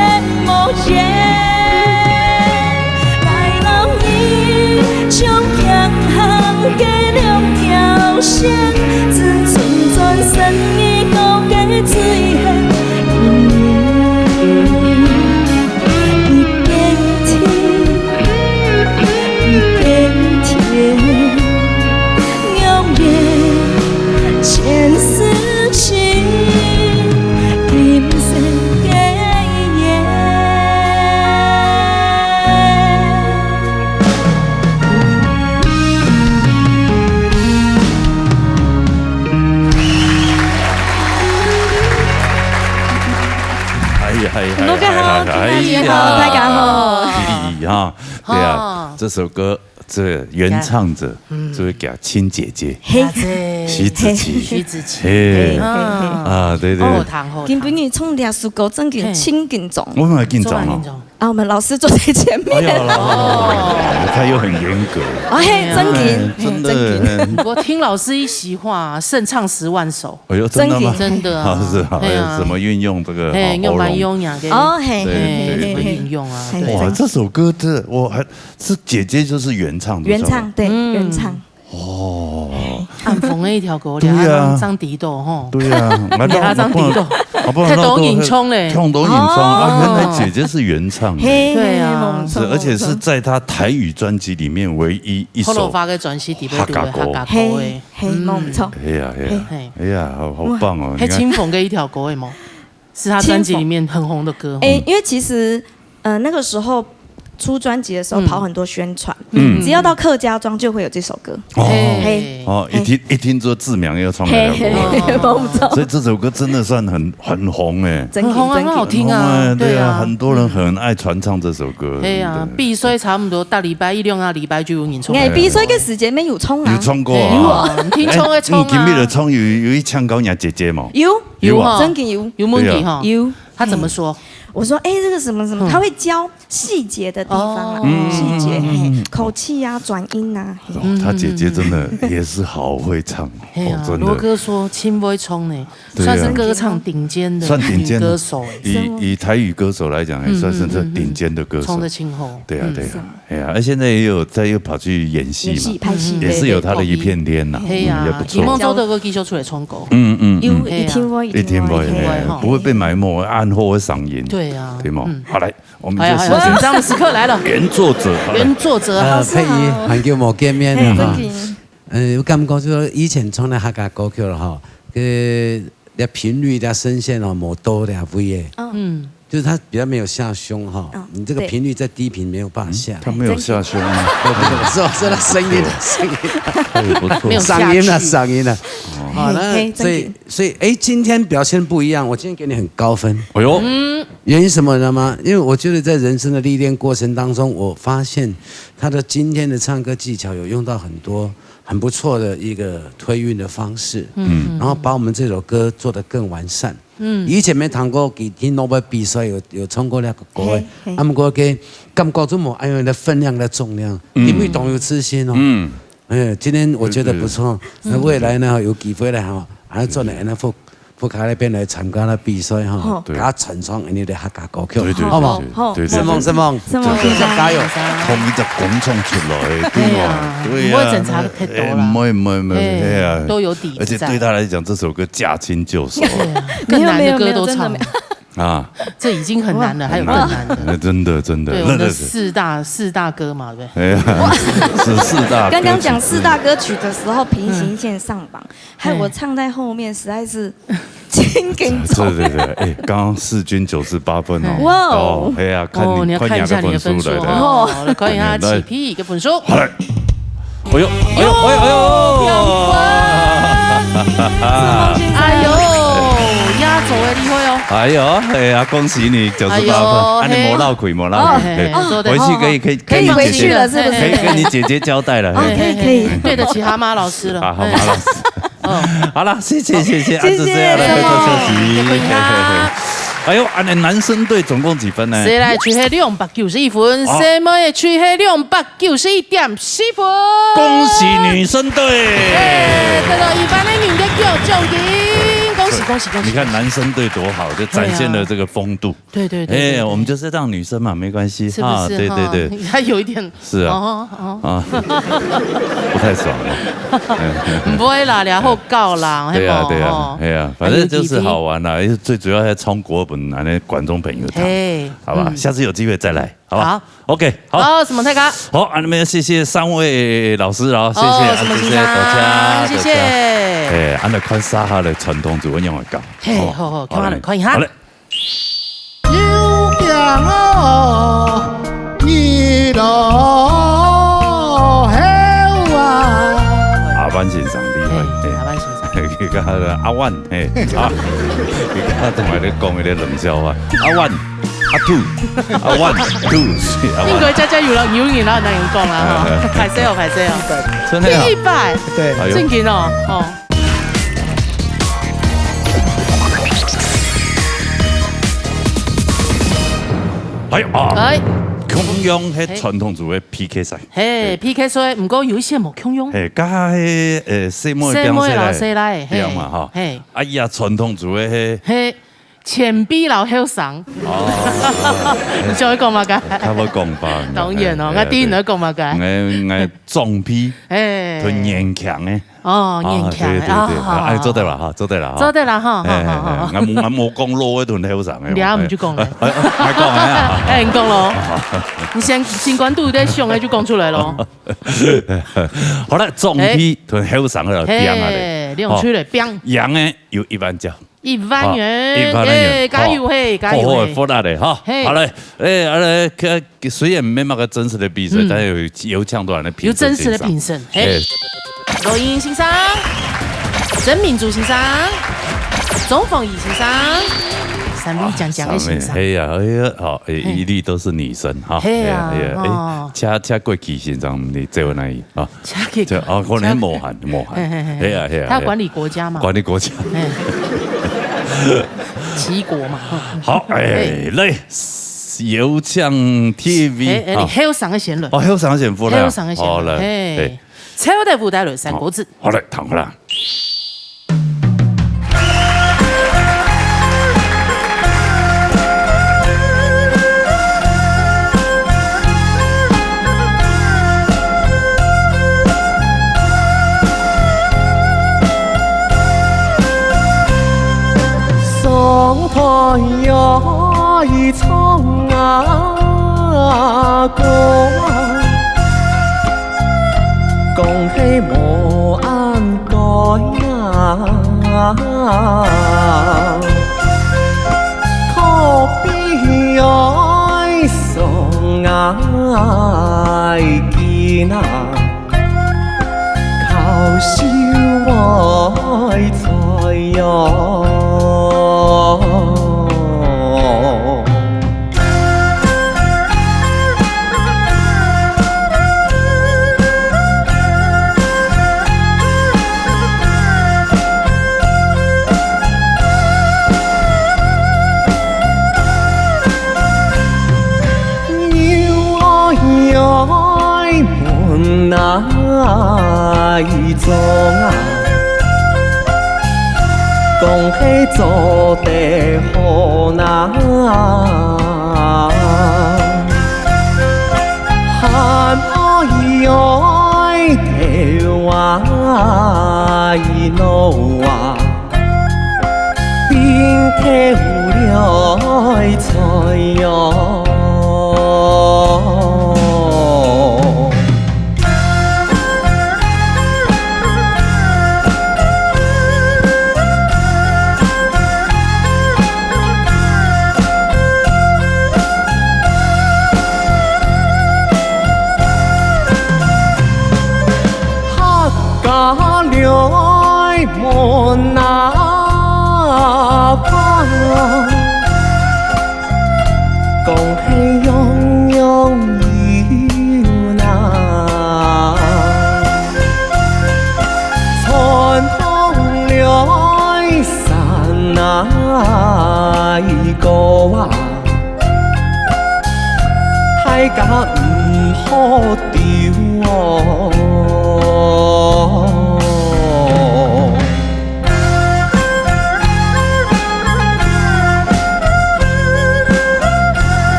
很多个好，天好，大家好，哈，对啊，这首歌这原唱者就会给他亲姐姐，徐子淇，啊，对对，今本你从俩书稿真紧轻紧重，我们紧张哦。啊，我们老师坐在前面，他又很严格，真紧，我听老师一席话，胜唱10万首，哎呦，真的吗？真的啊，是啊，怎么运用这个？用蛮优雅的对，运用啊。哇，这首歌这我还是姐姐就是原唱，原唱。哦，暗风的一条狗，俩他张迪豆吼，对啊，俩张迪豆，太抖音冲嘞，唱抖音冲啊！原来姐姐是原唱，对啊，是而且是在她台语专辑里面唯一一首发个专辑里面的哈嘎狗诶，没错，哎呀，好棒哦！黑清风跟一条狗诶吗？是他专辑里面很红的歌。因为其实那个时候。出专辑的时候跑很多宣传，只要到客家庄就会有这首歌。一听说志明要唱那条歌，所以这首歌真的算很红哎，很红啊，很好听啊，对啊，很多人很爱传唱这首歌。对啊，必须差不多大礼拜一、2礼拜就有演唱。必须嘅時間咩有衝啊？有衝過啊？聽衝嘅衝啊！今日的衝有一唱高人姐姐嘛？有啊，真嘅有問題哈？有，他怎麼說？我說，這個什麼什麼，他會教細節的地方啊，細節，口氣啊，轉音啊。他姐姐真的也是好會唱，真的。羅哥說，親不會衝呢，算是歌唱頂尖的女歌手。以台語歌手來講，還算是這頂尖的歌手。衝得親後。對啊，對啊，哎呀，而現在也有又跑去演戲嘛，拍戲也是有他的一片天呐，也不錯。以夢州的歌繼續出來衝歌。一聽過，不會被埋沒，暗後會上演。對啊，對嗎？好來，我們我緊張的時刻來了。原作者，佩儀很久冇見面了哈。我感覺就以前唱的客家歌曲了哈，個頻率的聲線哦冇多的不耶。就是它比較沒有下胸哈，你這個頻率在低頻沒有辦法下。它沒有下胸啊，是它聲音不錯，嗓音了。好了，所以今天表現不一樣，我今天給你很高分。哎呦，原因什麼呢嗎？因為我覺得在人生的歷練過程當中，我發現他的今天的唱歌技巧有用到很多很不錯的一個推韻的方式，然後把我們這首歌做得更完善。以前沒彈過，聽諾貝比賽有唱過那個歌的，他們過給感覺這麼按照的分量的重量，因為懂有自信哦。今天我覺得不錯，那未來呢有機會來哈，還要做來那副卡那邊來參加那比賽哈，給他傳唱你的客家歌曲，好不好？是夢，加油！從一隻廣唱出來，對啊，不會審查太多了，唔會啊，都有底子，而且對他來講，這首歌駕輕就熟，更難的歌都唱。啊，這已經很難了，還有更難的。真的，對，我們的四大歌嘛，對不對？是四大。剛剛講四大歌曲的時候，平行線上榜，害我唱在後面實在是輕緊重。對，哎，剛剛世均98分哦。哇！哎呀，你要看一下你的分數哦。來看一下起皮嘅分數。好嘞。哎呦！哎呦！壓軸嘅厲害哦！哎呦，哎呀，恭喜你98分，啊，你沒落虧，回去可以回去了，是不是？可以跟你姐姐交代了，可以，對得起蛤蟆老師了。蛤蟆老師，好了，謝謝，按照這樣來配合休息。哎呦，男生隊總共幾分呢？誰來取係291分，誰妹取係291.4分。恭喜女生隊！得到一般的女的獎金，恭喜！你看男生隊多好，就展現了這個風度。對，哎，我們就是讓女生嘛，沒關係啊。對，他有一點是啊，不太爽了。不會啦，然後告啦。對啊，反正就是好玩啦，最主要係衝國本來的觀眾朋友唱，好吧？下次有機會再來，好吧？好 ，OK， 好。什麼大家？好，那麼謝謝3位老師啦，謝謝大家，謝謝。哎，按照看沙哈的傳統就會用來講。好，看一下。好嘞。牛羊哦，你咯好啊。阿班先生厲害，阿班先生。佢個阿灣，啊，佢同埋你講嗰啲冷笑話，阿灣。阿 two， 阿 one two， 應該家有人有言啦，能用講啦，排泄哦，真係100，對，真勁哦，強陽係傳統組嘅 PK 賽，嘿 PK 賽，唔過有一些冇強陽，係加係細妹老師來，係嘛哈，係，哎呀傳統組嘅係。前臂老後生，你再講嘛㗎？我講吧。當然咯，我啲人都講嘛㗎。我壯皮，佢年強嘅。哦，年強啊！做得啦哈，做得啦。做得啦哈。我冇講老嗰段後生嘅。你啱唔就講咧？係講啊！誒，唔講咯。你新冠都有啲上嘅就講出來咯。好啦，壯皮同後生喺度拼下嚟。你用出嚟拼。贏嘅要1萬隻。1萬元，加油嘿，加油嘿！好啦，哈，好嘞，雖然沒那個真實的比賽，但有搶奪人的評審。有真實的評審，嘿，羅英欣賞，曾明珠欣賞，鍾鳳儀欣賞，3位獎獎的欣賞。哎呀，好，一律都是女生哈。哎呀，恰過去欣賞你這位哪一啊？恰過去，可能冇喊。哎呀，他要管理國家嘛？管理國家。齊國嘛，好，來有請 TV， 你後生嘅先論，後生嘅先夫啦，好啦，超大舞台裏三國志，好嘞，躺啦。太陽已衝過，恭喜無安改可比愛送愛見靠笑愛才有。愛中恭喜做得好難，喊愛的話路啊，並且了才有。門那花，恭喜永永有那，春風裡散那一個啊，大家唔好丟哦。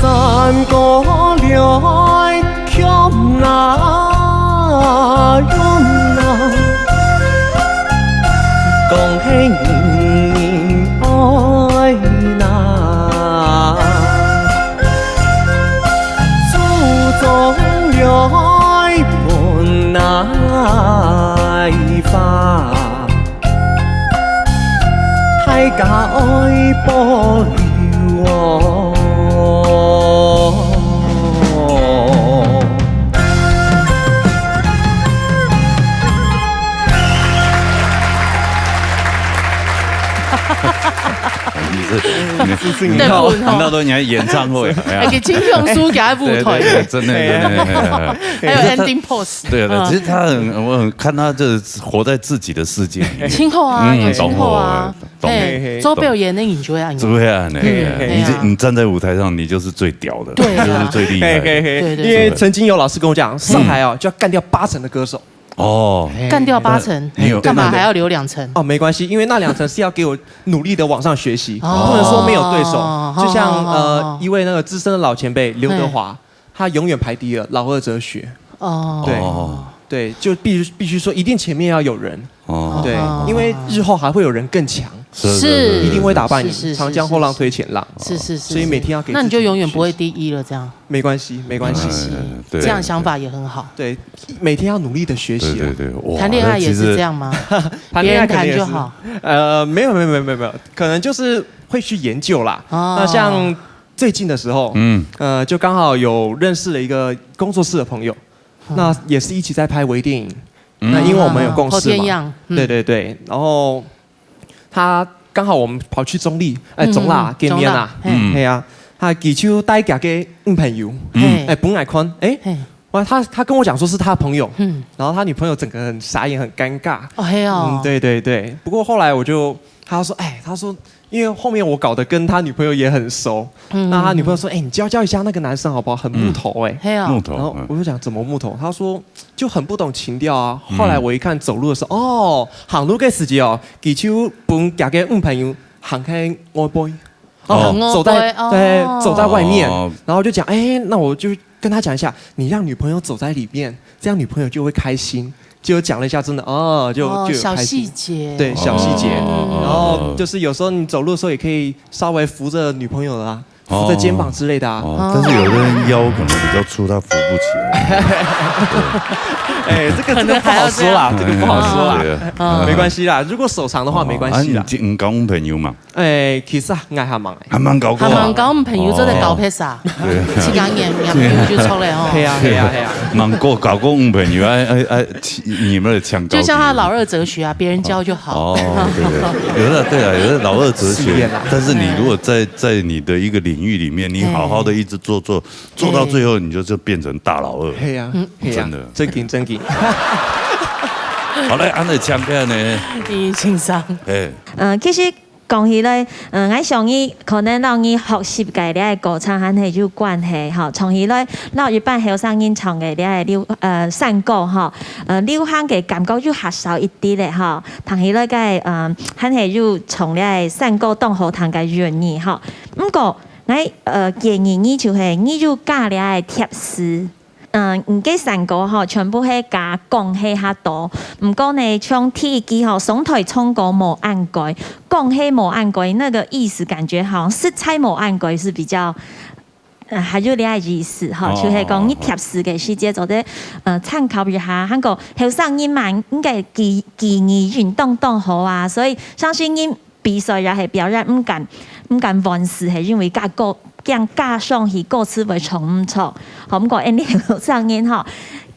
山歌來卻那遠那，恭喜年年愛那，祖宗來伴那花，大家愛保留。对不？那都人演唱会，给金庸书给他舞台，真的，还有 ending pose。对的，其实我很看他这活在自己的世界。今后啊，有今后啊，周表演的你就会啊，你站在舞台上，你就是最屌的，对，就是最厉害。对，因为曾经有老师跟我讲，上台哦就要干掉80%的歌手。哦，干掉8层，干嘛还要留2层？哦，没关系，因为那2层是要给我努力的往上学习，不能说没有对手。就像一位那个资深的老前辈刘德华，他永远排第2，老二哲学。哦，对，就必须说一定前面要有人。哦，对，因为日后还会有人更强。是，一定会打败你。长江后浪推前浪。是，所以每天要给。那你就永远不会第1了，这样。没关系。这样想法也很好。对，每天要努力的学习。对。谈恋爱也是这样吗？别人谈就好。没有，可能就是会去研究啦。那像最近的时候，就刚好有认识了一个工作室的朋友，那也是一起在拍微电影。那因为我们有共识嘛。对，然后。他刚好我们跑去中立，中辣见面啦，系啊，他举手带夹给朋友，本来看，他跟我讲说是他朋友，然后他女朋友整个很傻眼，很尴尬，对，不过后来他说，因为后面我搞得跟他女朋友也很熟，那他女朋友说，你教一下那个男生好不好？很木头木头，然后我就讲怎么木头？他说就很不懂情调啊。后来我一看走路的时候，行路嘅时节哦，举手本夹给朋友行开外背，走在外面，然后就讲，那我就跟他讲一下，你让女朋友走在里面，这样女朋友就会开心。就讲了一下，真的就小细节，对小细节，然后就是有时候你走路的时候也可以稍微扶着女朋友啦，扶着肩膀之类的啊。但是有的人腰可能比较粗，他扶不起来。这个不好说啦，没关系啦。如果手长的话没关系啦。你交朋友嘛？其实爱下忙，还蛮搞过。还交朋友做在搞撇啥？去讲演朋友就出来哦。系啊。蛮过搞过朋友，你们的抢高。就像他老二哲学啊，别人教就好。对，有的老二哲学，但是你如果在你的一个领域里面，你好好的一直做到最后，你就变成大老二。嘿呀，真的，真紧。好嘞，安尼唱歌呢？伊欣赏。其實講起來，我想伊可能讓伊學習嘅啲歌唱係有關係嚇。從起來，那一般後生人唱嘅啲山歌嚇，流行嘅感覺就較少一啲咧嚇。同起來嘅係有從啲山歌當好聽嘅原意嚇。不過我建議伊就係伊就加啲貼詩。唔嘅山歌嗬，全部係加講係較多。唔過呢，像第一季嗬，上台唱歌冇按改，講係冇按改，那個意思感覺好像色彩冇按改是比較，還有啲意思嗬，就係講你貼詩嘅時節，或者參考一下，嗰個後生人嘛，應該建議運動當好啊，所以相信因比賽也係表演唔敢完事，係因為加歌。加上去歌詞會重唔錯，好唔過呢啲聲音嗬，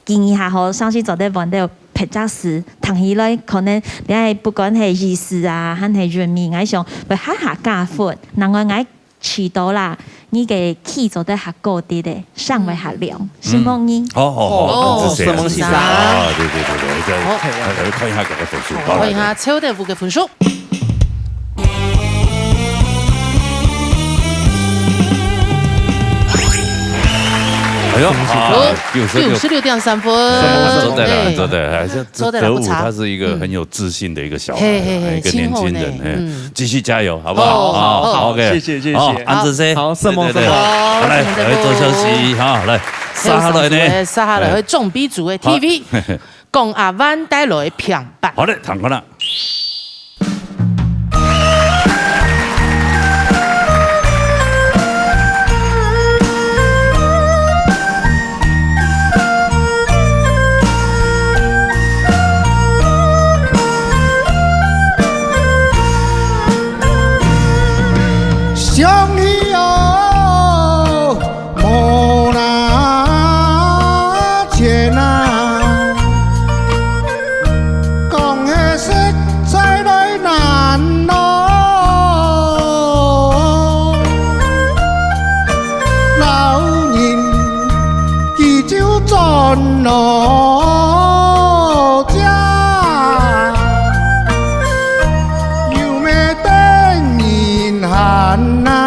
建議下好，相信做得揾到拍則時，彈起來可能你係不管係意思啊，還係原味，我想會下加闊，另外我遲到啦，你嘅 key 做得下高啲咧，上位下亮，是夢你。是夢先生，對，看一下佢嘅分數，看一下超大夫嘅分數。96.3分，做得德武他是一个很有自信的一个小孩，一个年轻人，继续加油，好不好？好 ，OK， 谢谢，安子 C， 好，盛梦，来做休息，好，来，杀下来去重比组的 TV， 讲阿湾带来平板，好嘞，躺过啦。想你哦，莫那钱啊，讲的说就转落家，有没等人喊呐？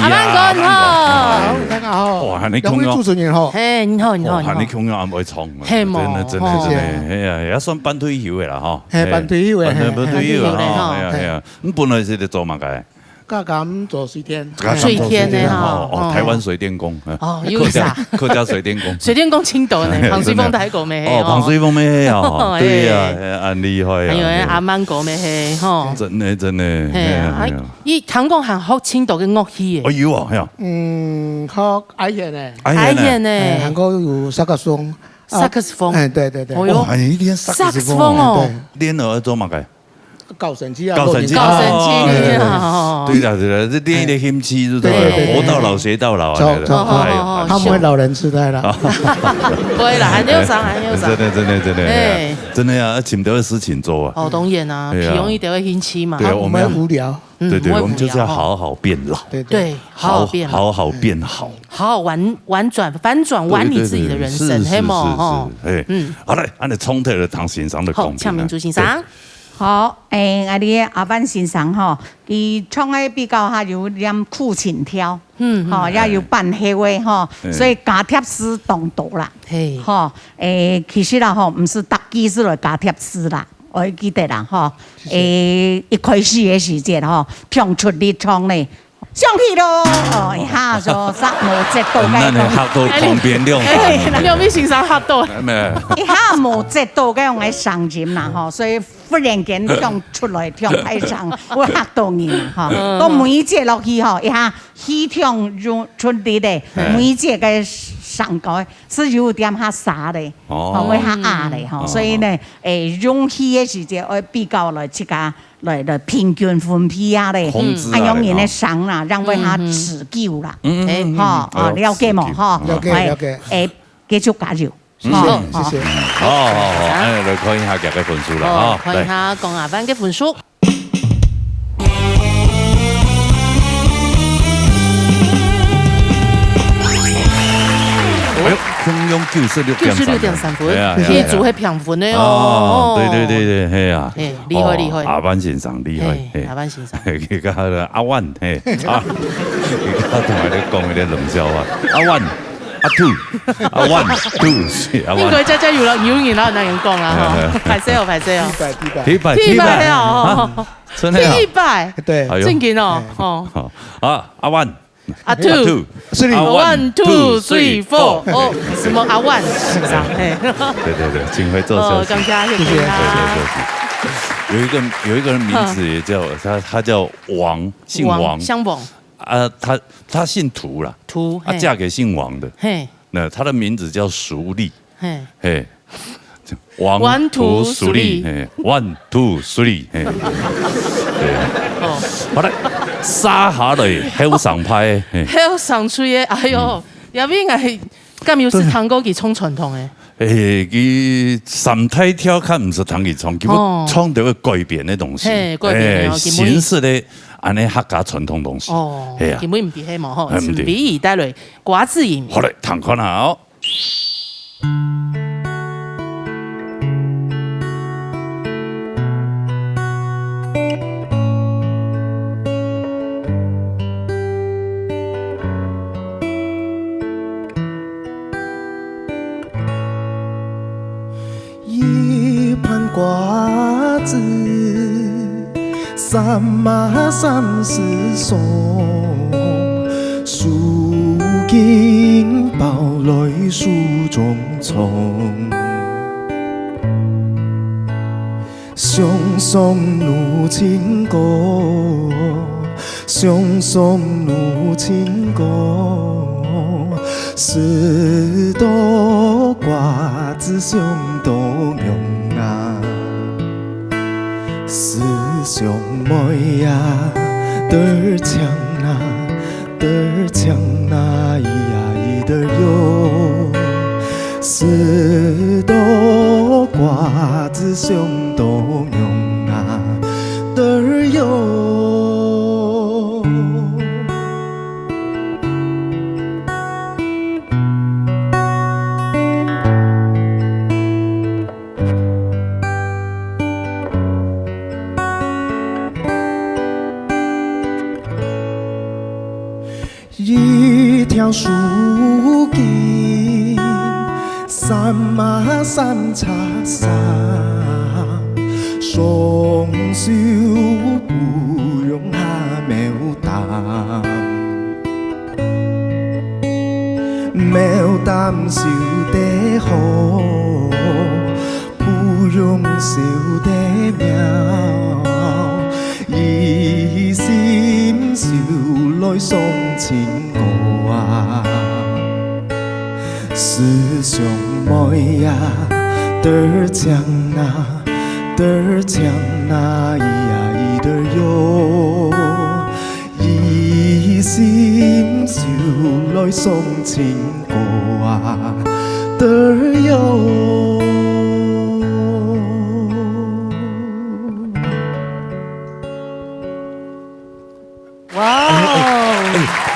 阿曼哥你好，大家好，哇，你两位主持人好，嘿，你好，你好，哇，你腔调安会唱，嘿嘛，真的，哎呀，也算半退休的啦哈，嘿，半退休的，半退休的哈，哎呀，你本来是在做嘛个？甲咁做水电，水电的哈，哦，台湾水电工，哦，有啥？客家水电工，水电工青岛呢，彭水峰台国咩？哦，彭水峰咩哦，对呀，很厉害啊。还有阿曼国咩嘿，吼，真的真的。伊香港还学青岛嘅乐器嘅。哦有啊，呀。学矮弦的，矮弦的，韩国有萨克斯风，萨克斯风，哎，对对对。哦，你练萨克斯风哦，练耳做嘛个？高神器啊，高神器，对啦对啦，这练一个兴趣就对，活到老学到老啊，他们会老人痴呆了。对啦，还有啥？真的呀，请得事情做啊。哦，当然啊，皮容易得会兴趣嘛。对，我们无聊。对，我们就是要好好变老。对，好变好变好，好好反转玩你自己的人生，是，好嘞，按你冲突的唐先生的讲。呛民族先生。好，我哋阿班先生吼，伊唱的比较哈有点苦情调，也有扮戏话吼，所以加贴诗当道啦，吼，其实啦吼，唔是搭机是来加贴诗啦，我记得啦吼，一开始的时间吼，唱出你唱咧。上去咯，一下就杀无节度嘅。那你吓到旁边两你有咩先生吓到？一下无节度嘅用嚟上演啦，吼，所以忽然間唱出來唱台上，會嚇到人嚇。到每一節落去吼，一下起唱出嚟咧，每一節嘅上高，是有点较沙的，会较压的吼，所以呢，容器的时间要比较来这个来平均分配啊嘞，按用人的伤啦，让为它持久啦，了解冇哈？了解，继续加油。谢谢。好，来看一下佢嘅分數啦，哦，看一下江亞班嘅分數。中央96.3分，佢做係平分的哦。對，係啊。厲害。阿班先生厲害，阿班先生。佢家阿灣，佢家同埋你講嗰啲冷笑話，阿灣。阿 two， 阿 one two， 阿 one。應該真係有言啦，能人講啦，嗬。排泄哦。幾百啊！真係啊！100，對，正經哦，哦。阿 one， 阿 two，1 2 3 4，哦，什麼阿 one 先生？對，請會做消息。感謝，謝謝他。有一個人名字也叫他叫王，姓王，姓王。他姓涂啦，嫁給姓王的，那他的名字叫淑麗，王涂淑麗，1 2 3，好啦，沙下嚟好上派，好上吹嘅，哎呦，入邊係咁要是tango佢衝傳統嘅。佢身體跳看唔是tango佢衝，佢衝到個改變的東西，形式咧。安尼客家傳統東西，係啊，根本唔比迄嘛吼，是比而帶來瓜子鹽。好嘞，聽看下哦。一盤瓜子。三馬三思送，樹根抱來樹中藏。雙雙路情歌，雙雙路情歌，十朵瓜子上多樣啊。思想妹呀，得兒強啊，得兒強啊，咿呀咿得喲，十朵瓜子上多樣啊，得兒喲。一條樹根，三馬三叉三，雙手不用下苗擔，苗擔收得好，不用收得苗，一心收來送情歌啊，思想妹呀，得兒強啊，得兒強啊，咿呀咿得喲，一心收來送情歌啊，得兒喲。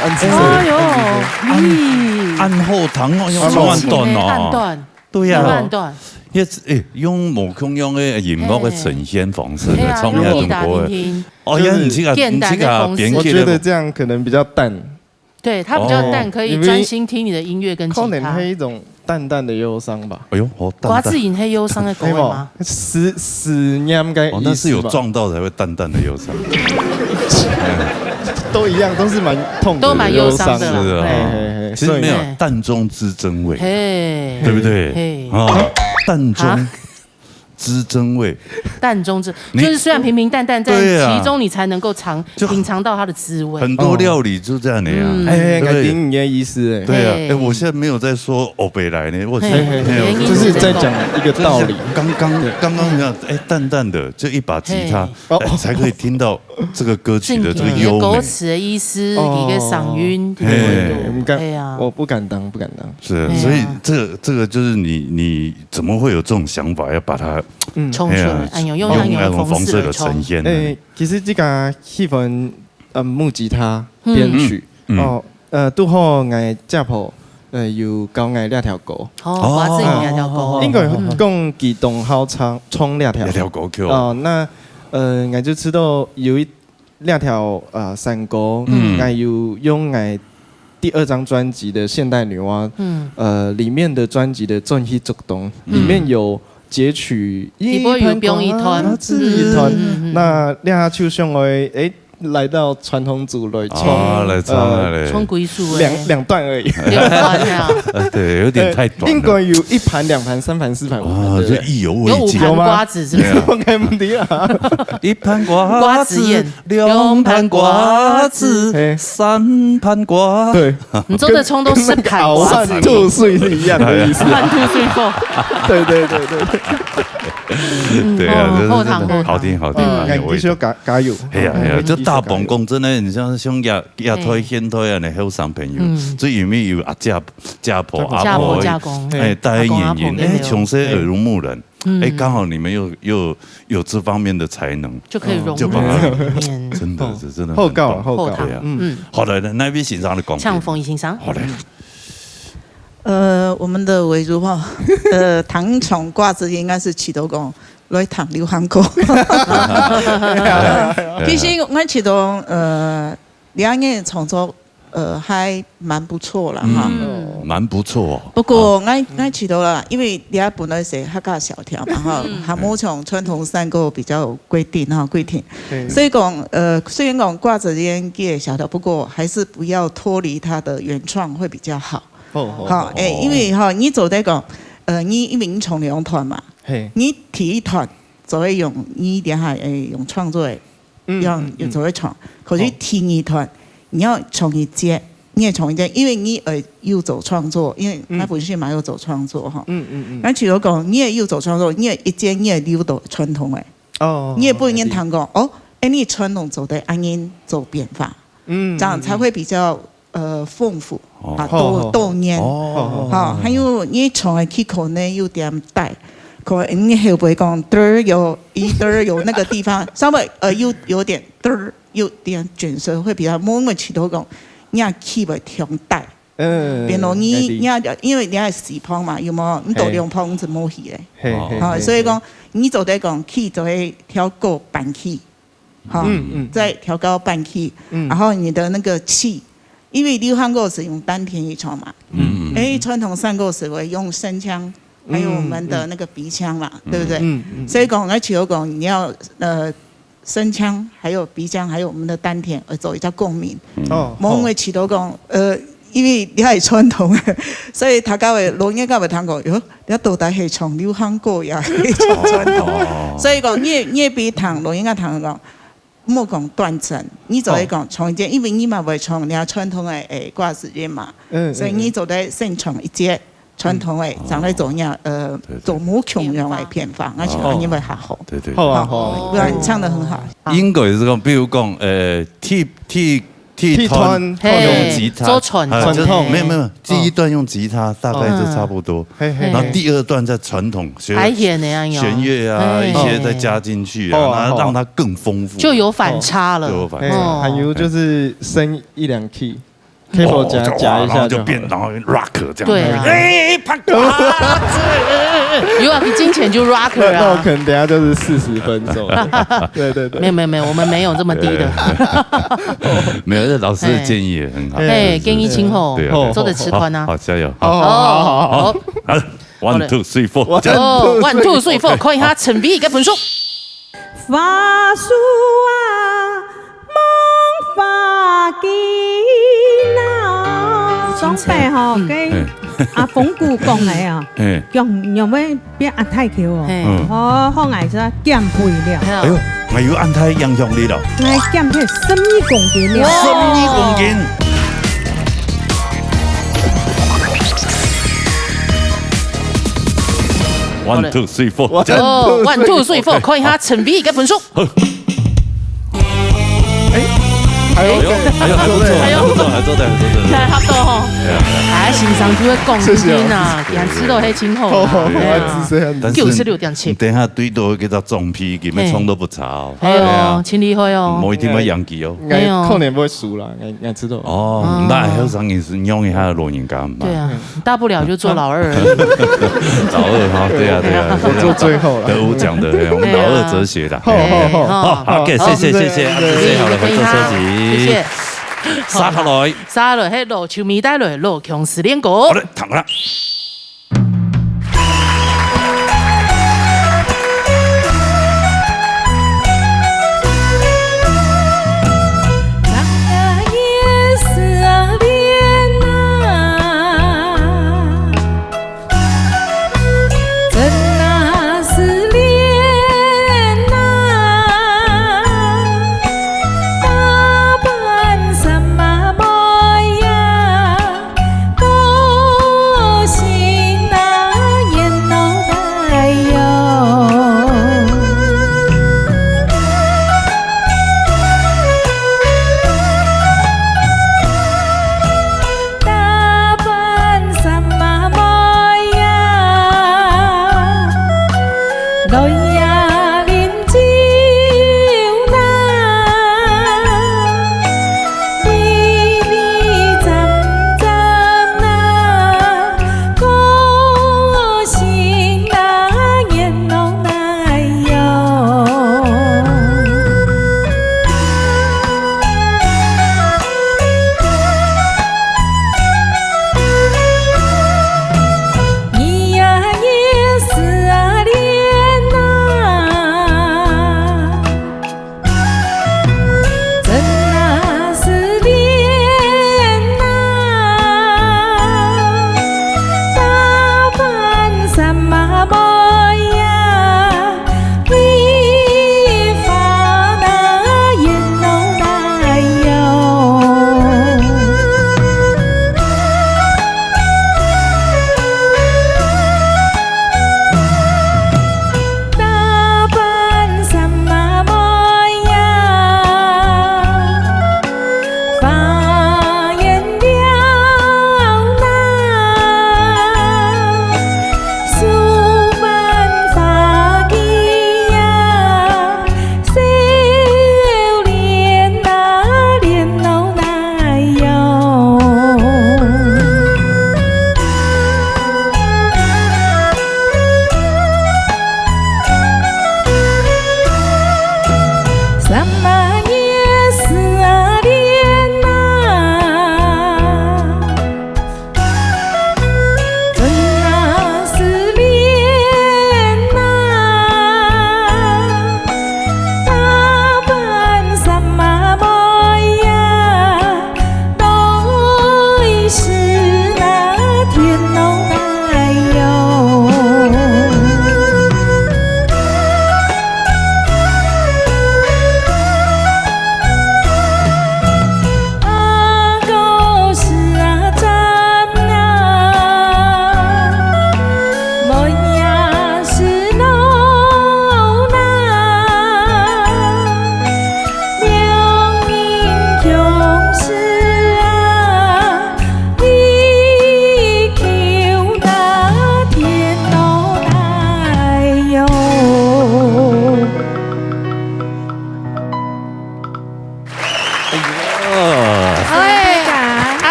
哎呦，按後堂哦，用按段哦，對呀，按段，用無空用嘅音樂嘅呈現方式嚟唱下中國嘅，哦，也唔似個我覺得這樣可能比較淡，對，它比較淡，可以專心聽你的音樂跟吉他。可能係一種淡淡的憂傷吧。哎呦，好淡。瓜子飲係憂傷的歌嗎？思念該。哦，那是有撞到才會淡淡的憂傷。都一樣，都是蠻痛，都蠻憂傷的。是啊，其實沒有淡中之真味，對不對？啊，淡中汁增味，淡中汁，就是虽然平平淡淡，在其中你才能够品尝到它的滋味。很多料理就这样的呀，我听你的意思，对啊，我现在没有在说欧北来呢，我就是在讲一个道理。刚刚你看，淡淡的就一把吉他，才可以听到这个歌曲的这个优美。歌词的意思，一个嗓韵，对呀，我不敢当。是，所以这个就是你怎么会有这种想法，要把它冲出来，用那种方式的呈现呢？其实这个气氛，木吉他编曲，拄好我家谱，有教我2条歌。瓜子2条歌。应该讲激动好唱2条歌曲。那我就知道有2条山歌，我有用我第2张专辑的现代女娲，里面的专辑的专辑作动，里面有截取一团，那2首上来，来到传统组来冲归宿两段而已，2段呀，对，有点太短了。应该有1盘、2盘、3盘、4盘、5盘，就意犹未尽。有5盘瓜子是不是？我开不的啊！1盘瓜子，2盘瓜子，3盘瓜。对，你做的葱都是盘瓜子，吐水是一样的意思。半吐水后。对。对啊，后堂好听，我必须要加油。哎呀，这大鹏讲真的，你像亚推现推啊，那后生朋友，这里面有家婆、阿婆，带演员，从小耳濡目染，刚好你们又有这方面的才能，就可以融入里面。真的，后告，对啊，好来的那边欣赏的广，像冯怡欣赏，好来。我们的围炉哈，糖厂瓜子应该是起头讲来糖流行歌。其实我起头2年创作还蛮不错了哈，蛮不错。不过我起头了，因为2本来是客家小调嘛哈，还没从传统山歌比较规定，所以讲虽然讲瓜子烟给小调，不过还是不要脱离它的原创会比较好。好，因为你做在讲，你因为你从2团嘛，你第1团就会用你等下用创作的，用就会创。可是第2团你要从一接，你也从一接，因为你又走创作，因为那本身嘛又走创作哈。那除了讲你也又走创作，你也一接你也溜到传统的，你也不能谈讲你传统走的按你走变化，这样才会比较。丰富多年，还有你从来去可能有点带，可能你会不会讲有那个地方稍微有点有点卷舌，会比较没那么起头讲，你要去不调带，变容你要因为你要4碰嘛，有冇你到2碰就冇去嘞，所以讲你做得讲去就会调高半气，再调高半气，然后你的那个气。因为流行歌是用丹田一唱嘛，传统山歌是会用声腔，还有我们的那个鼻腔嘛，对不对？所以讲，而且讲你要声腔，还有鼻腔，还有我们的丹田，做一下共鸣。冇因为起头讲，因为你系传统的，所以他教的录音教的听过，你到底系唱流行歌呀，系唱传统。所以讲，你也比唱录音教听讲。莫讲断层，你就会讲从一节，因为你嘛会从你传统的挂时间嘛，所以你就得先从一节传统的，上来做做冇穷样的偏方，而且你会还好。对，不然你唱得很好。应该是讲，比如讲T团用吉他，没有，第1段用吉他大概就差不多，然后第2段在传统弦乐啊一些再加进去啊，让它更丰富，就有反差了。还有就是升1-2 key。keyboard 夹一下就变，然后 rock 这样。对啊，潘瓜子，有啊，比金钱就 rocker 啊。那我可能等下就是40分钟。对。没有，我们没有这么低的。没有，这老师的建议也很好。建议今后做的吃宽啊。好，加油。好，1 2 3 4。1 2 3 4，看一下陈碧嘅分數。法术啊，梦法技能。装备吼，跟阿冯姑讲的啊，用要变阿太桥哦，好爱做减肥了。哎呦，我有安太影响你了。我减去12公斤了。12公斤。1 2 3 4， 哦，1 2 3 4，看一下陈碧嘅分数。还有，差不多吼。哎，欣赏就会讲真啊，颜值都很清楚。96.7。等下对多叫做总批，根本冲都不差哦。哎呦，真厉害哦。某一天要养鸡哦。哎呦，可能不会输了，应知道。哦，那还有上也是用一下老人家嘛。对啊，大不了就做老二。老二哈，对啊，我做最后了。德武讲的，我们老二哲学的。好，OK，谢谢，好了，回坐车级。谢谢。撒下来，迄路球迷带来路强4连鼓。好嘞，躺了。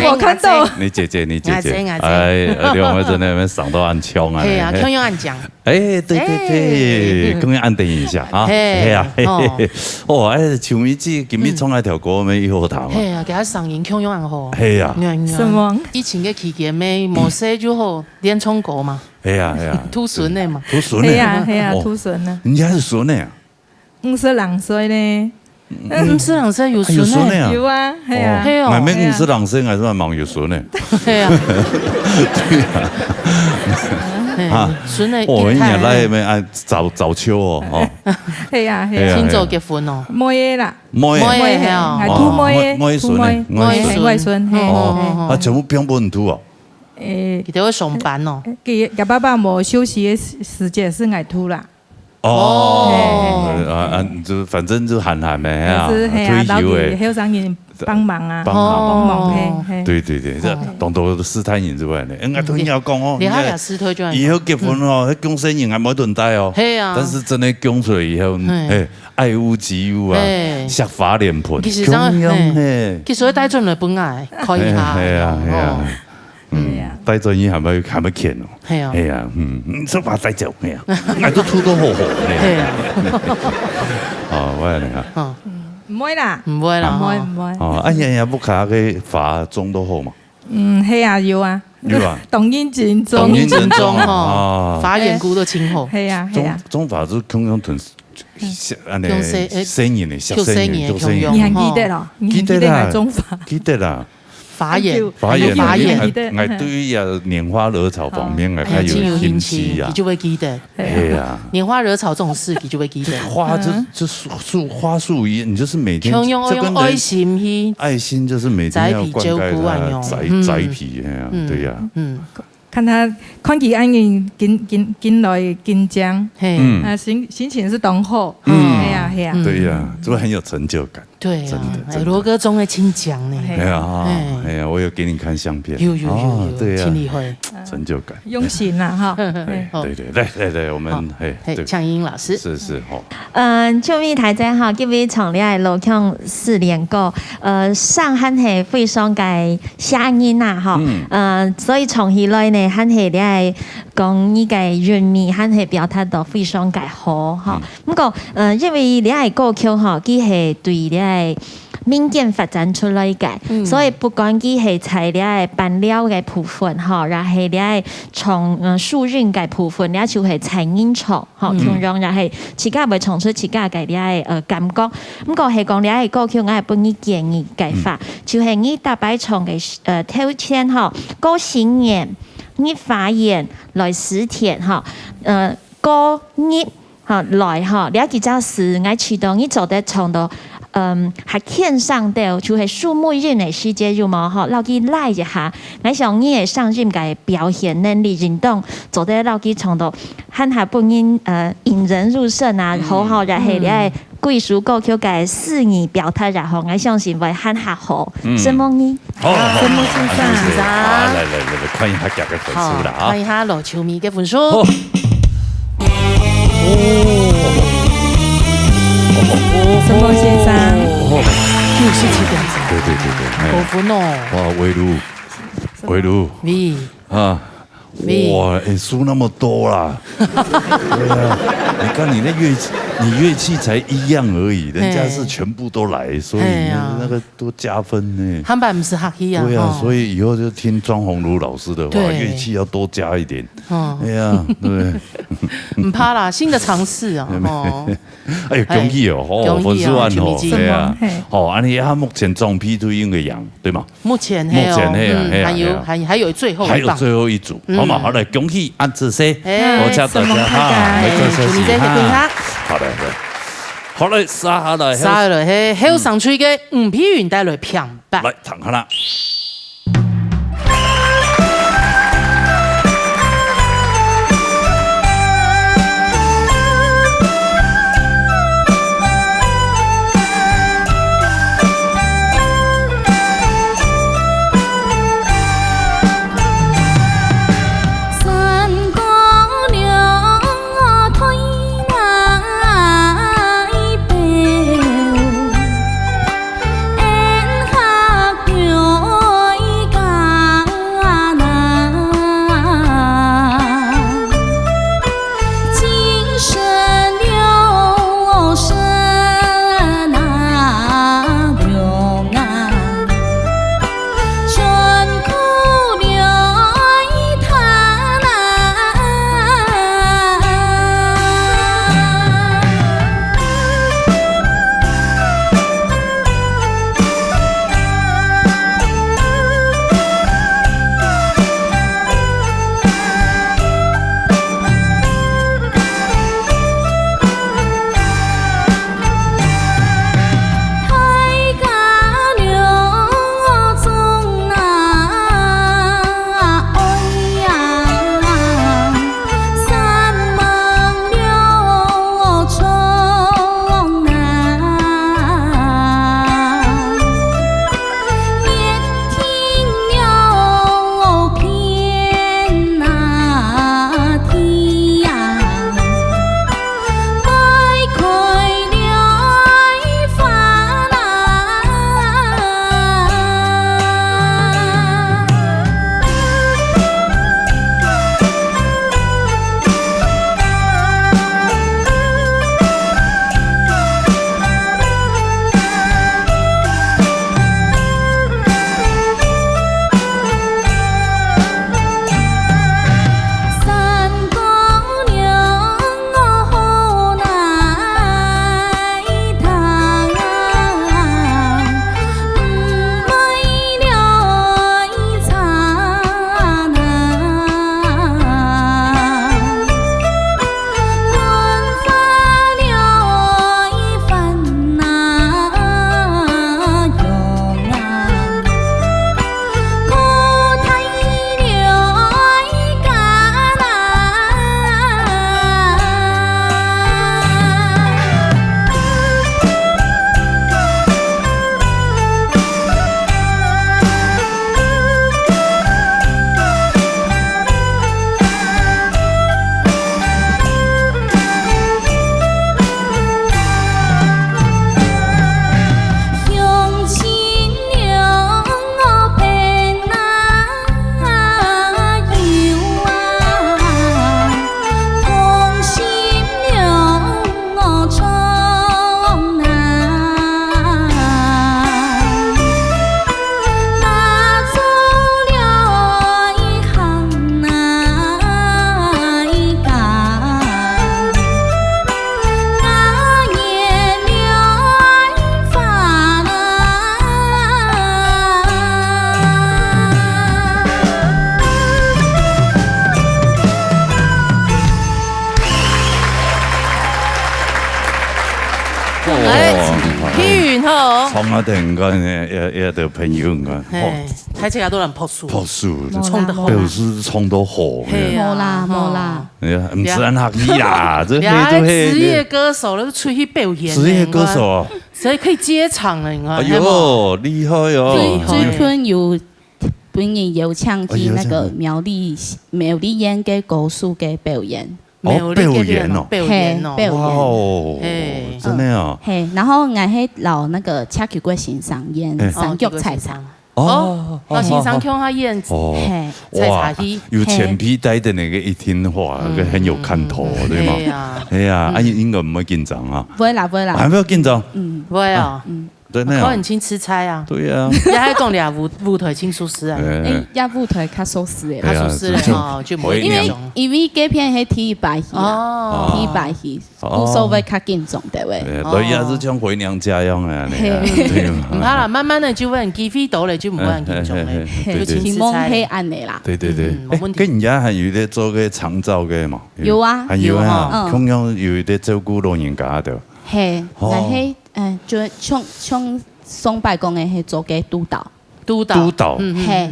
我看到，你姐姐，哎，两位在那边赏到暗枪啊，对啊，枪用暗讲，哎，对，刚刚安定一下啊，嘿啊，哦，哎，球迷子今日从来条歌咩以后谈，嘿啊，给他赏赢枪用暗好，嘿啊，什么？以前嘅期间咩，冇说就好连冲果嘛，嘿啊，土笋的嘛，土笋的，嘿啊，土笋呢？人家是笋的啊，52岁呢。唔是人生有孙呢？有啊，系啊，系啊，唔係唔是人生，還是忙有孫呢？係啊，對啊，孫呢？我哋日來咪愛早秋哦，係啊係啊，先做結婚哦，妹啦，妹係啊，係土妹，妹孫，妹孫，哦，啊，全部變本土哦。佢哋會上班哦，佢爸爸冇休息嘅時間是愛土啦。就反正就喊喊的啊，退休的，後生人幫忙啊，幫忙對，這當到試探人之外呢，我同人講哦，以後結婚哦，講生人還冇輪帶哦，但是真的講出來以後，愛屋及烏啊，削髮臉盆，其實帶進來本來可以下，係啊。帶咗嘢係咪欠哦？係啊，出話帶走係啊，我都吐到好好咧。哦，我嚟嚇。唔會啦，唔會啦，唔會。哦，日不卡嘅髮種都好嘛？係啊，要啊。有啊。動音正宗。動音正宗哦，髮緣顧到清好。係啊。種髮都咁樣屯，安尼生人嚟，小生人，你還記得咯？記得係種髮。記得啦。髮緣，我對呀拈花惹草方面還有興趣啊，你就會記得。係啊，拈花惹草這種事，你就會記得。花就花樹葉，你就是每天用愛心去，愛心就是每天要灌溉它，栽皮啊，對呀。看佢安然進來緊張，心情是當好，係啊。對呀，就很有成就感。對啊，羅哥總會親講呢。哎呀，我有給你看相片。有，對呀，親你會成就感。用心啦，哈。對，來，我們強英老師。是好。就咪睇真哈，因為從你係老強4年過，上漢係非常嘅聲音啦，哈。所以從起來呢，漢係你係講呢個韻味，漢係表達到非常嘅好，哈。不過因為你係歌曲哈，佢係對你係民間發展出來嘅，所以不管佢係材料係扮料嘅部分哈，然後你係從樹韻嘅部分，你就係採音廠，哈，同樣又係自家會創出自家嘅你係感覺。咁個係講你係歌曲，我係幫你建議計法，就係你大擺場嘅挑戰哈，高新年你發言來實踐哈，高你。好來哈，了解到是我啟動你做得唱到，係獻上到就係樹木人嘅世界有冇哈，老佢來一下，我想你嘅上任嘅表現能力運動，做得老佢唱到，喊下本人引人入勝啊，好，然後你係貴屬歌曲嘅4年表態，然後我相信會喊下好，什麼呢？好，什麼先生？來，看一下夾嘅分數啦啊！看一下羅秋米嘅分數。什麼先生？97.3。對，好分哦。哇，圍爐啊！哇，輸那麼多啦！對啊，你看你樂器才一樣而已，人家是全部都來，所以那個都加分呢。他們不是客氣啊。對啊，所以以後就聽莊宏儒老師的話，樂器要多加一點。哎呀，對。唔怕啦，新的嘗試啊。哎呦，恭喜哦，粉絲萬哦，對啊。哦，安尼他目前總批推應該贏，對嗎？目前還有最後一組，好嘛？好嘞，恭喜安子C，我家大家哈，祝你這個平安。好嘞，沙下來，後上吹嘅5批雲帶來平白。來，躺下啦。em hát 哦。创啊等个也的朋友个，睇起来都人朴素，朴素，冲得好，就是冲得好，冇啦，哎呀，唔是按客气啦，这职业歌手了，出去表演，职业歌手，所以可以接场了，你看，哎呦，厉害哦！最近有本人有唱去那个苗栗县嘅歌手嘅表演。表演哦，表演哦，真的啊。嘿，然后我喺老那个恰去过欣赏演三脚菜场。哦，老欣赏看下燕子，哇，有前批带的那个一听话，很有看头，对吗？哎呀，应该唔会紧张啊。不会啦，还不要紧张。不会啊。真的我很轻吃菜啊。对呀。也还讲俩舞台轻舒适啊。呀舞台较舒适诶。较舒适咧吼，就唔会因为这片系体育排戏啊，体育排戏，无所谓较紧张对喂。对也是像回娘家一样啊。唔怕啦，慢慢的就会很机会到咧，就唔会很紧张咧，就轻吃菜。黑暗的啦。对，冇问题。跟人家还有咧做个长照嘅嘛。有啊，还有啊，同样有咧照顾老人家的。嘿，但系就像松柏公嘅系做嘅督导，嘿，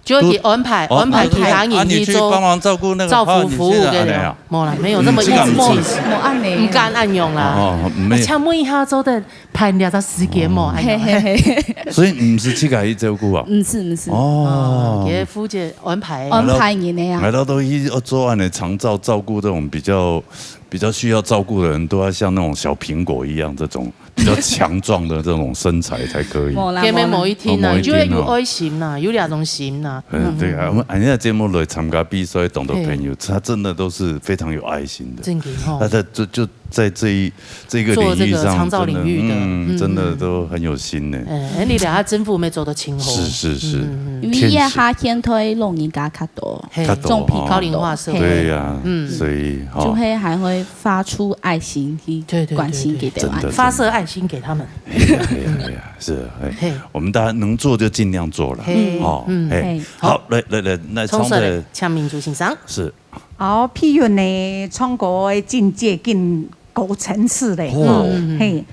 就会安排其他人去做帮忙照顾那个照顾服务嘅人，冇啦，没有那么一直唔敢按用啦，请问一下做的排两个时间冇按用，所以唔是去家去照顾啊，唔是哦，给夫姐安排人嘅呀，来到都去做案的长照照顾这种比较需要照顾的人，都要像那种小苹果一样这种。比较强壮的这种身材才可以。给你某一天呐，就会有爱心呐，有两种心呐。对啊，我们现在节目来参加比赛，懂得朋友，他真的都是非常有爱心的。真的哈。他就在这个领域上，长照领域的，真的都很有心呢。你俩政府没做得清楚。是。因为也下天推老人家较多，重皮高龄化社会。对呀，所以就会还会发出爱心去关心给台湾，发射爱心给他们。是，我们大家能做就尽量做了。好，来，从这抢民族欣赏是。譬如呢，唱歌的境界更高层次嘞，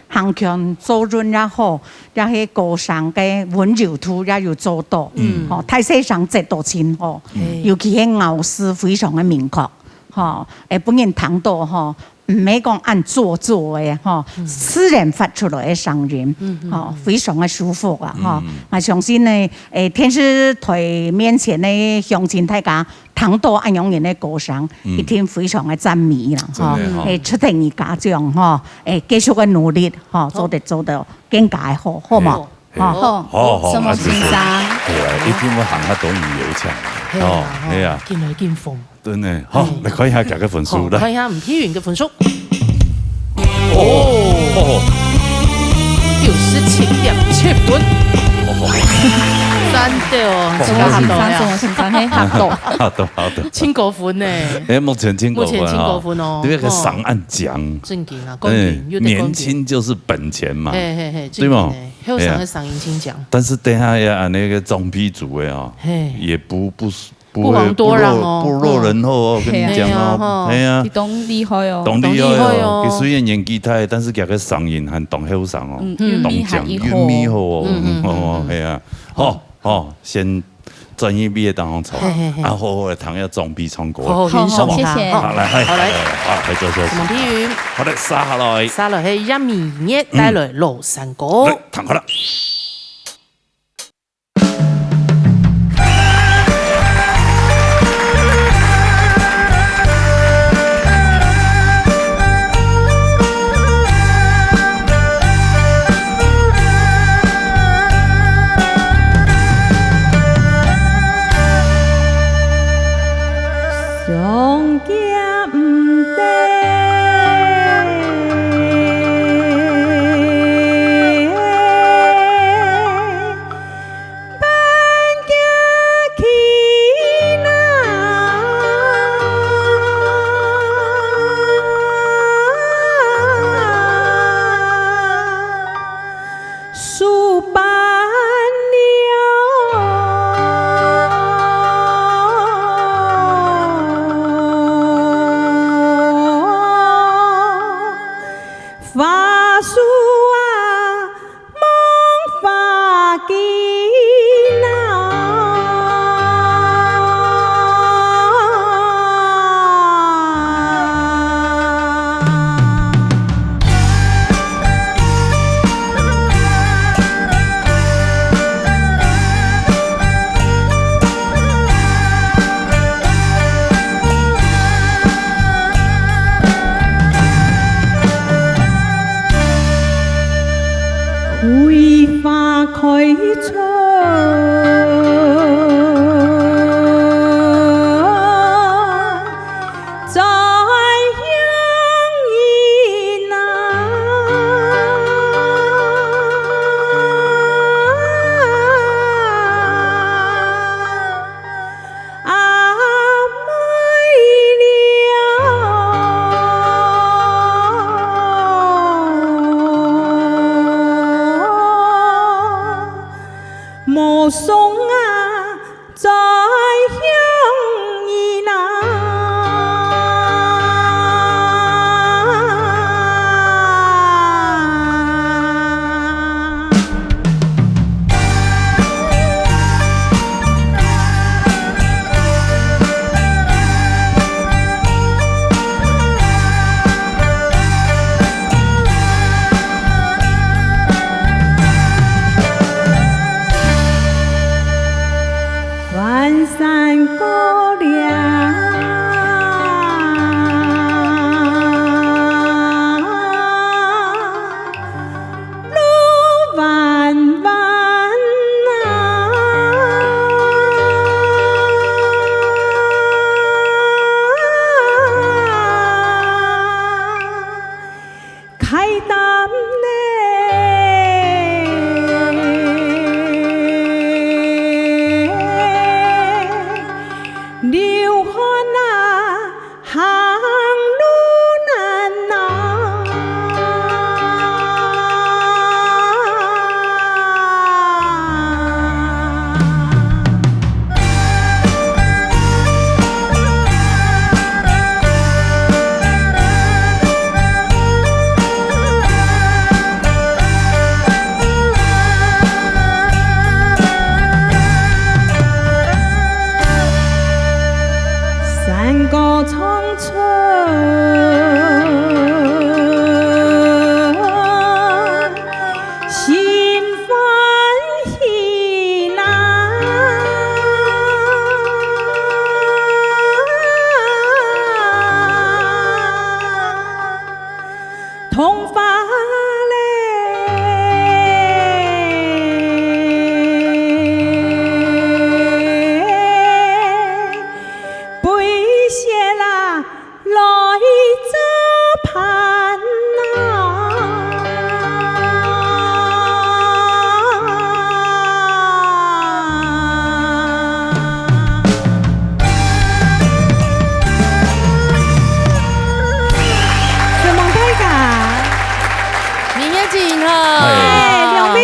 行腔做润也好，也係歌聲嘅溫柔度也要做到，太細聲節度清吼，尤其係咬字非常嘅明確，本人彈到吼。唔係講按做嘅嗬，自然發出來嘅聲音，非常嘅舒服啊！我相信呢，電視台面前嘅鄉親大家聽到安樣人嘅歌聲，一定非常嘅讚美啦！出庭嘅家長繼續嘅努力，做到更加好，好嘛？好，什麼先生？一定要行下懂語有唱，係啊，見來見風。真的，好，嚟看一下大家分數啦。看一下吳天元嘅分數。97.7分。真的哦，什麼好的。清國分呢？目前清國分哦。這個上岸獎。正經啊，公平，年輕就是本錢嘛，對嗎？還有上個上銀青獎。但是等下呀，那個總批組的啊，也不多讓哦，不落人後哦，跟你講哦，係啊，懂厲害哦，佢雖然年紀大，但是佢個嗓音和懂後上哦，懂講韻味好哦，係啊，好，先專業畢業當中唱，然後我堂要總批唱歌，好，謝謝，好來，來做，吳天元，好的，沙來係一米一帶來羅山歌，彈好啦。法术啊，梦。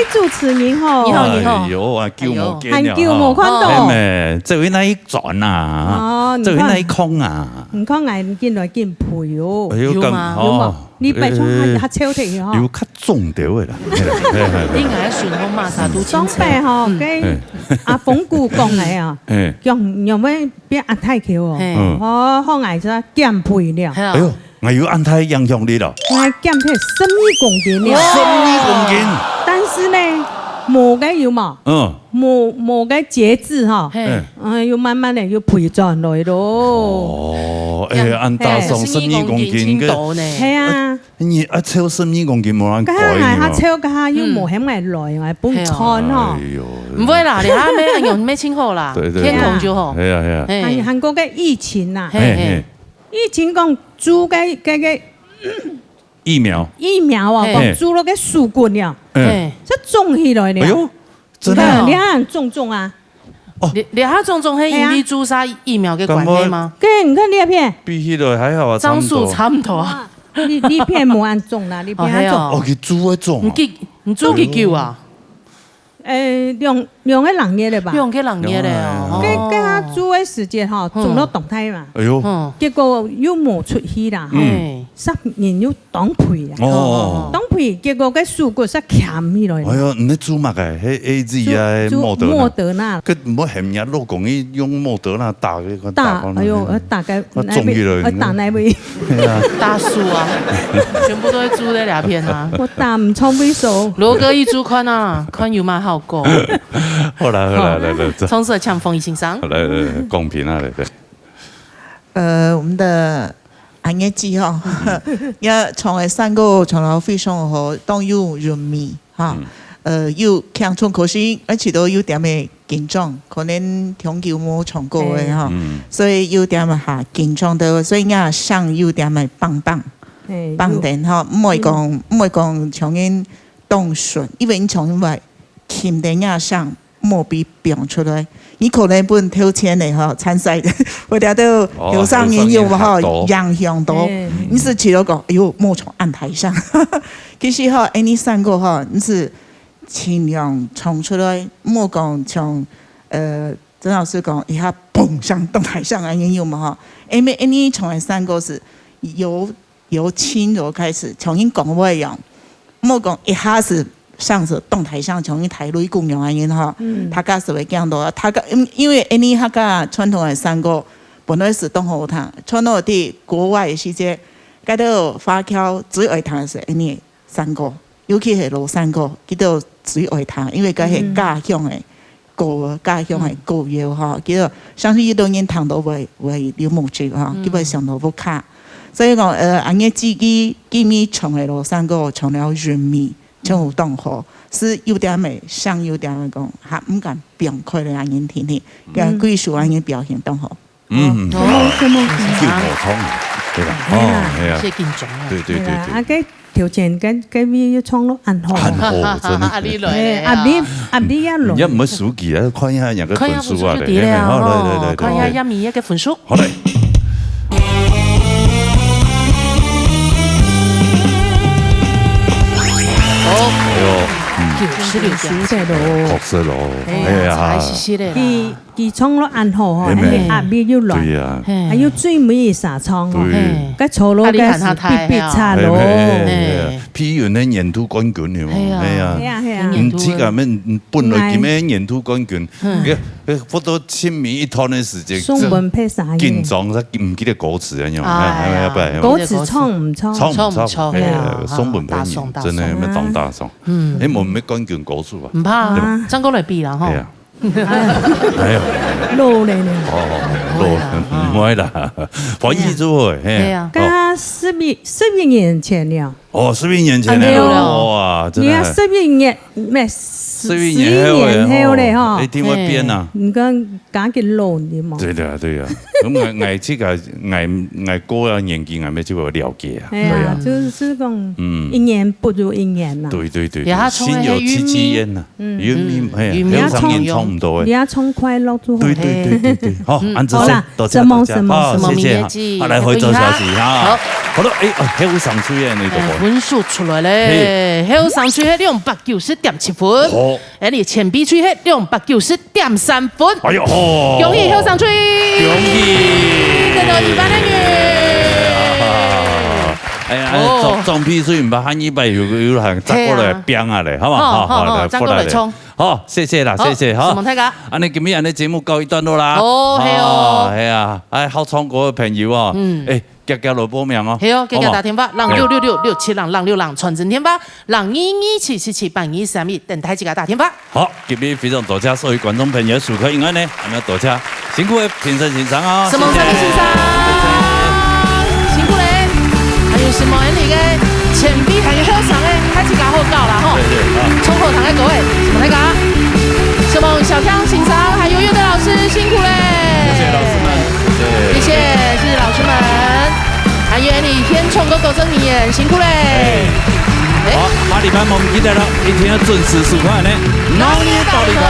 主持人吼，你好，你好，哎呦啊，叫无见了，喊叫无看到，係咪？這位哪一轉啊？這位哪一空啊？唔講嗌見來見陪哦，有嘛？有嘛？你別講下抽屜嗬，有較重掉嘅啦。你嗌旋風馬沙都裝備嗬，跟阿鳳姑講嚟啊，用咩變阿太橋哦，我嗌咗減肥了。哎呦！我要安太影響你了。我減咗12公斤了。12公斤。但是呢，冇嘅要嘛，冇嘅節制哈，要慢慢嚟要陪轉來咯。哦，按大上12公斤嘅，係啊。你一超12公斤冇人改嘅嘛。佢超嘅要冇喺埋來，我搬餐哈。唔會啦，你下咩用咩稱號啦？天空就好。係啊係啊。韓國嘅疫情啊。以前講做嘅疫苗啊，講做咗嘅數管了，即種起來了。哎呦，真係你睇種啊！哦，你睇種係因為注射疫苗嘅關係嗎？跟你看呢片，比起來還好啊，張數差唔多啊。呢片冇按種啦，呢片按種。哦，佢做一種。唔做幾久啊？用嘅人嘢嚟吧？用嘅人嘢嚟哦。跟下做的时间哈，做了动态嘛。哎呦，结果又冇出去啦，10年又挡皮啊。哦，挡皮，结果个树骨煞鉗起来。哎呦，你做乜嘅？迄 AZ 啊，莫德纳。佢唔好嫌人老公伊用莫德纳打嘅。打，哎呦，打个中意了。打那位。大树啊，全部都会租这2片啊。我打唔冲微手。罗哥一租宽啊，宽有蛮好过。好啦，来，从此抢风一欣赏。来，公平啊，来。我们的安业季哈，也从3个从来非常好，都有人民哈，有强冲可惜，而且都有点嘅紧张，可能长久冇冲过嘅哈，所以有点吓紧张到，所以也想有点嘅棒定哈，唔会讲从因动顺，因为你从因为琴定也想冇比表出来。你可能本挑钱的哈参赛的，或者都有上年有哈样样多，你是去了讲，哎呦，莫从案台上，其实哈，你3个哈，你是尽量冲出来，莫讲从曾老师讲一下蹦上动台上啊，也有嘛哈，因为你从3个是由轻柔开始，从因讲话一样，莫讲一下子。上次动台上从一台雷公用安因哈，他家是会这样多，他家因为你他家传统的3个本来是动后堂，传统的国外的时间，嗰度花轎水外堂是你3个，尤其是老3个，佢度水外堂，因为佢係家鄉的家鄉的歌謠哈，佢度相信呢度人堂到會了無住哈，基本上都不卡，所以講安嘢自己咪從嚟老3個從了人民。政府動好是有點美，像有點講，還唔敢表開的安人聽聽，跟貴屬安人表現動好。嗯，什麼？叫補充，對吧？係啊，緊張啊。對。啊，個條件跟位要創咯暗號。暗號真係。阿你一路。一唔好數記啊，看一下人嘅分數啊，嚟，看一下101嘅分數。好嚟。確實咯，係啊，佢創咯暗號嗬，係阿邊要來，係要最尾殺倉嗬，個錯咯個是必差咯。譬如呢沿途冠軍嘅嘛，係啊，唔知㗎咩？本來叫咩沿途冠軍，嗰到簽名一趟嘅時間，緊張得唔記得歌詞啊，係歌詞唱唔唱？唱唔唱？係啊，松本平真係咩當大son你冇咩冠軍歌數啊？唔怕，張哥嚟比啦嗬。係啊，老嚟呢？唔會啦，反義咗係啊。加11年前了。哦，11年前了，哇！你啊，11年咩？11年後咧嗬。你點會變啊？唔講講嘅老啲嘛。對啊，咁我這個我過了年紀，我咪就會了解啊。係啊，就是講，一年不如一年啦。對，心有戚戚焉呐。玉米係啊，上年衝唔到嘅。你要衝快樂就好。對，好，安子先，多謝大家。什麼謝謝。好，來回做消息哈。好了，喺上出嘅呢個分數出來咧，喺上出係290.7分，而你前邊區係290.3分。哎呦，恭喜喺上出，恭喜，得到200美元。哎呀，裝批雖然把100有行執過來拼下嚟，好嘛？好，執過來衝。好，謝謝啦，謝謝哈。什麼大家？啊，你今日呢節目告一段落啦。係啊，好唱歌嘅朋友啊，叫來報名哦。係哦，叫打電話，066667666傳真電話，0227778232等待自己打電話。好，今日非常多謝所有觀眾朋友收看，因為呢，我們多謝辛苦嘅評審先生啊。什麼先生？辛苦咧。還有什麼你嘅前輩還有後場嘅，開始搞好搞啦吼。從後場嘅各位，什麼大家？什麼小跳欣賞，還有樂的老師辛苦嘞。謝謝老師們，謝謝老師們。還有你天衝哥狗證明也辛苦嘞。好，下禮拜我們記得了，一定要準時收看呢。腦力大擂台。